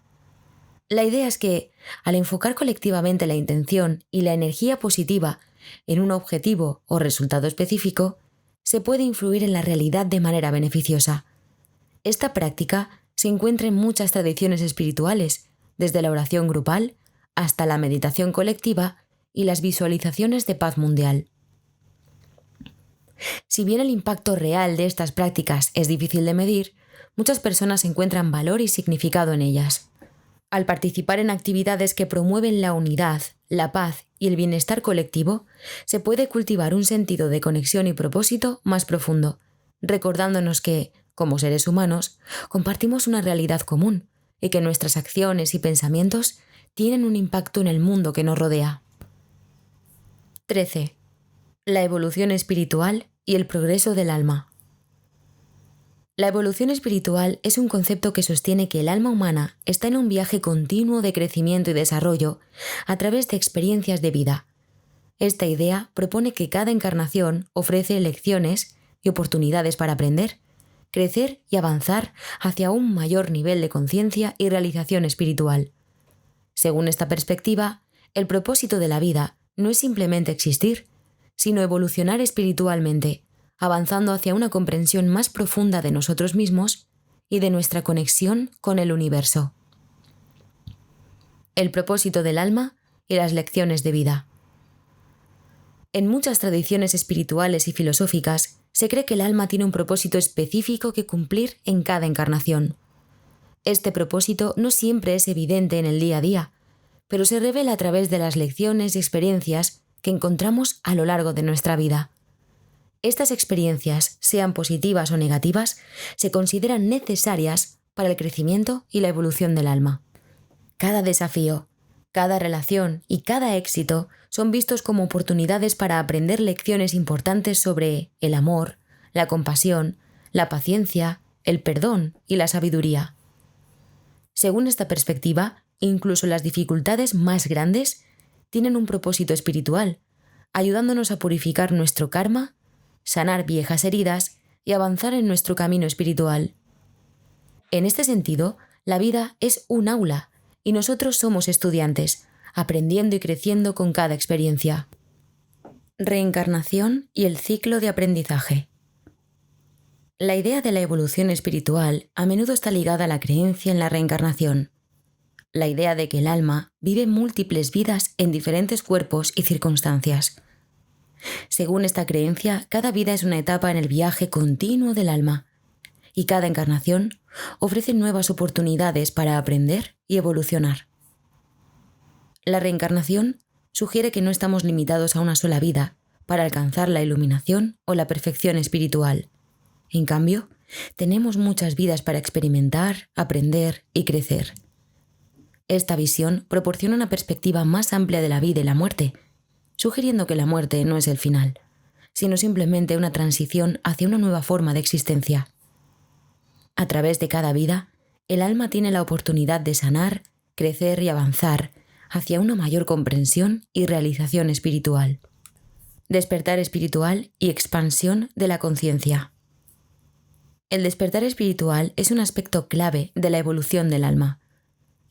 La idea es que, al enfocar colectivamente la intención y la energía positiva en un objetivo o resultado específico, se puede influir en la realidad de manera beneficiosa. Esta práctica se encuentra en muchas tradiciones espirituales, desde la oración grupal hasta la meditación colectiva y las visualizaciones de paz mundial. Si bien el impacto real de estas prácticas es difícil de medir, muchas personas encuentran valor y significado en ellas. Al participar en actividades que promueven la unidad, la paz y el bienestar colectivo, se puede cultivar un sentido de conexión y propósito más profundo, recordándonos que, como seres humanos, compartimos una realidad común y que nuestras acciones y pensamientos tienen un impacto en el mundo que nos rodea. 13. La evolución espiritual y el progreso del alma. La evolución espiritual es un concepto que sostiene que el alma humana está en un viaje continuo de crecimiento y desarrollo a través de experiencias de vida. Esta idea propone que cada encarnación ofrece lecciones y oportunidades para aprender, crecer y avanzar hacia un mayor nivel de conciencia y realización espiritual. Según esta perspectiva, el propósito de la vida no es simplemente existir, sino evolucionar espiritualmente, avanzando hacia una comprensión más profunda de nosotros mismos y de nuestra conexión con el universo. El propósito del alma y las lecciones de vida. En muchas tradiciones espirituales y filosóficas, se cree que el alma tiene un propósito específico que cumplir en cada encarnación. Este propósito no siempre es evidente en el día a día, pero se revela a través de las lecciones y experiencias que encontramos a lo largo de nuestra vida. Estas experiencias, sean positivas o negativas, se consideran necesarias para el crecimiento y la evolución del alma. Cada desafío, cada relación y cada éxito son vistos como oportunidades para aprender lecciones importantes sobre el amor, la compasión, la paciencia, el perdón y la sabiduría. Según esta perspectiva, incluso las dificultades más grandes tienen un propósito espiritual, ayudándonos a purificar nuestro karma, sanar viejas heridas y avanzar en nuestro camino espiritual. En este sentido, la vida es un aula y nosotros somos estudiantes, aprendiendo y creciendo con cada experiencia. Reencarnación y el ciclo de aprendizaje. La idea de la evolución espiritual a menudo está ligada a la creencia en la reencarnación. La idea de que el alma vive múltiples vidas en diferentes cuerpos y circunstancias. Según esta creencia, cada vida es una etapa en el viaje continuo del alma, y cada encarnación ofrece nuevas oportunidades para aprender y evolucionar. La reencarnación sugiere que no estamos limitados a una sola vida para alcanzar la iluminación o la perfección espiritual. En cambio, tenemos muchas vidas para experimentar, aprender y crecer. Esta visión proporciona una perspectiva más amplia de la vida y la muerte, sugiriendo que la muerte no es el final, sino simplemente una transición hacia una nueva forma de existencia. A través de cada vida, el alma tiene la oportunidad de sanar, crecer y avanzar hacia una mayor comprensión y realización espiritual. Despertar espiritual y expansión de la conciencia. El despertar espiritual es un aspecto clave de la evolución del alma.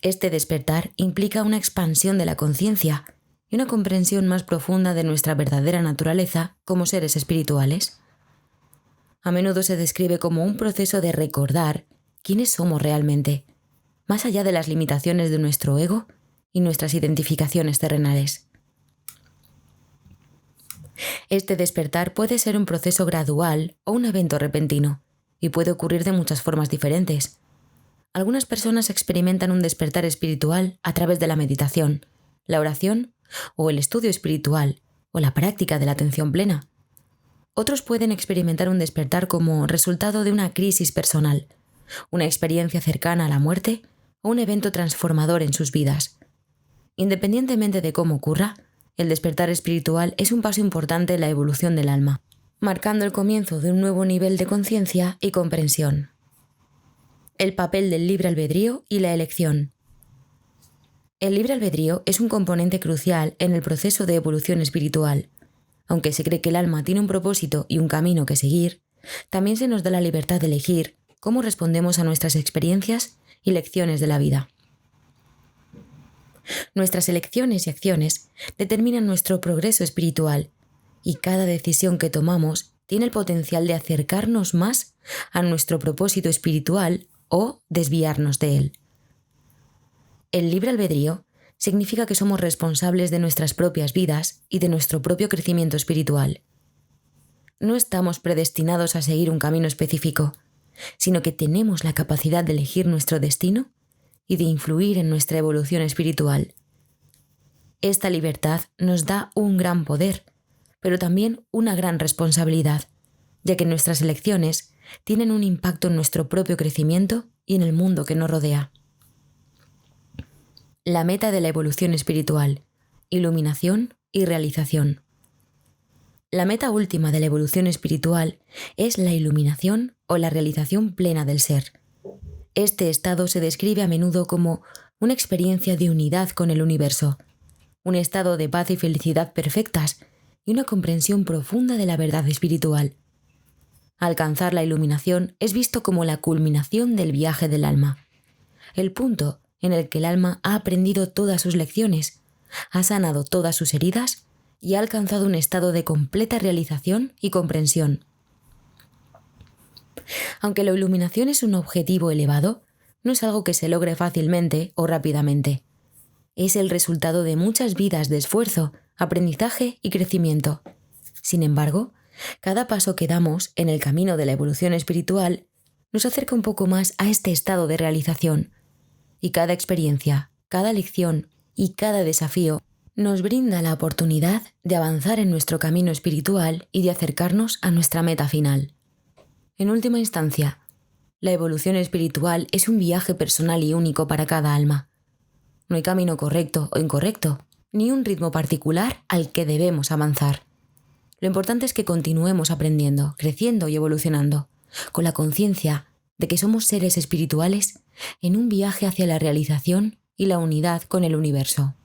Este despertar implica una expansión de la conciencia y una comprensión más profunda de nuestra verdadera naturaleza como seres espirituales. A menudo se describe como un proceso de recordar quiénes somos realmente, más allá de las limitaciones de nuestro ego y nuestras identificaciones terrenales. Este despertar puede ser un proceso gradual o un evento repentino, y puede ocurrir de muchas formas diferentes. Algunas personas experimentan un despertar espiritual a través de la meditación, la oración o el estudio espiritual o la práctica de la atención plena. Otros pueden experimentar un despertar como resultado de una crisis personal, una experiencia cercana a la muerte o un evento transformador en sus vidas. Independientemente de cómo ocurra, el despertar espiritual es un paso importante en la evolución del alma, marcando el comienzo de un nuevo nivel de conciencia y comprensión. El papel del libre albedrío y la elección. El libre albedrío es un componente crucial en el proceso de evolución espiritual. Aunque se cree que el alma tiene un propósito y un camino que seguir, también se nos da la libertad de elegir cómo respondemos a nuestras experiencias y lecciones de la vida. Nuestras elecciones y acciones determinan nuestro progreso espiritual, y cada decisión que tomamos tiene el potencial de acercarnos más a nuestro propósito espiritual o desviarnos de él. El libre albedrío significa que somos responsables de nuestras propias vidas y de nuestro propio crecimiento espiritual. No estamos predestinados a seguir un camino específico, sino que tenemos la capacidad de elegir nuestro destino y de influir en nuestra evolución espiritual. Esta libertad nos da un gran poder, pero también una gran responsabilidad, ya que nuestras elecciones tienen un impacto en nuestro propio crecimiento y en el mundo que nos rodea. La meta de la evolución espiritual: iluminación y realización. La meta última de la evolución espiritual es la iluminación o la realización plena del ser. Este estado se describe a menudo como una experiencia de unidad con el universo, un estado de paz y felicidad perfectas y una comprensión profunda de la verdad espiritual. Alcanzar la iluminación es visto como la culminación del viaje del alma, el punto en el que el alma ha aprendido todas sus lecciones, ha sanado todas sus heridas y ha alcanzado un estado de completa realización y comprensión. Aunque la iluminación es un objetivo elevado, no es algo que se logre fácilmente o rápidamente. Es el resultado de muchas vidas de esfuerzo, aprendizaje y crecimiento. Sin embargo, cada paso que damos en el camino de la evolución espiritual nos acerca un poco más a este estado de realización. Y cada experiencia, cada lección y cada desafío nos brinda la oportunidad de avanzar en nuestro camino espiritual y de acercarnos a nuestra meta final. En última instancia, la evolución espiritual es un viaje personal y único para cada alma. No hay camino correcto o incorrecto, ni un ritmo particular al que debemos avanzar. Lo importante es que continuemos aprendiendo, creciendo y evolucionando, con la conciencia de que somos seres espirituales en un viaje hacia la realización y la unidad con el universo.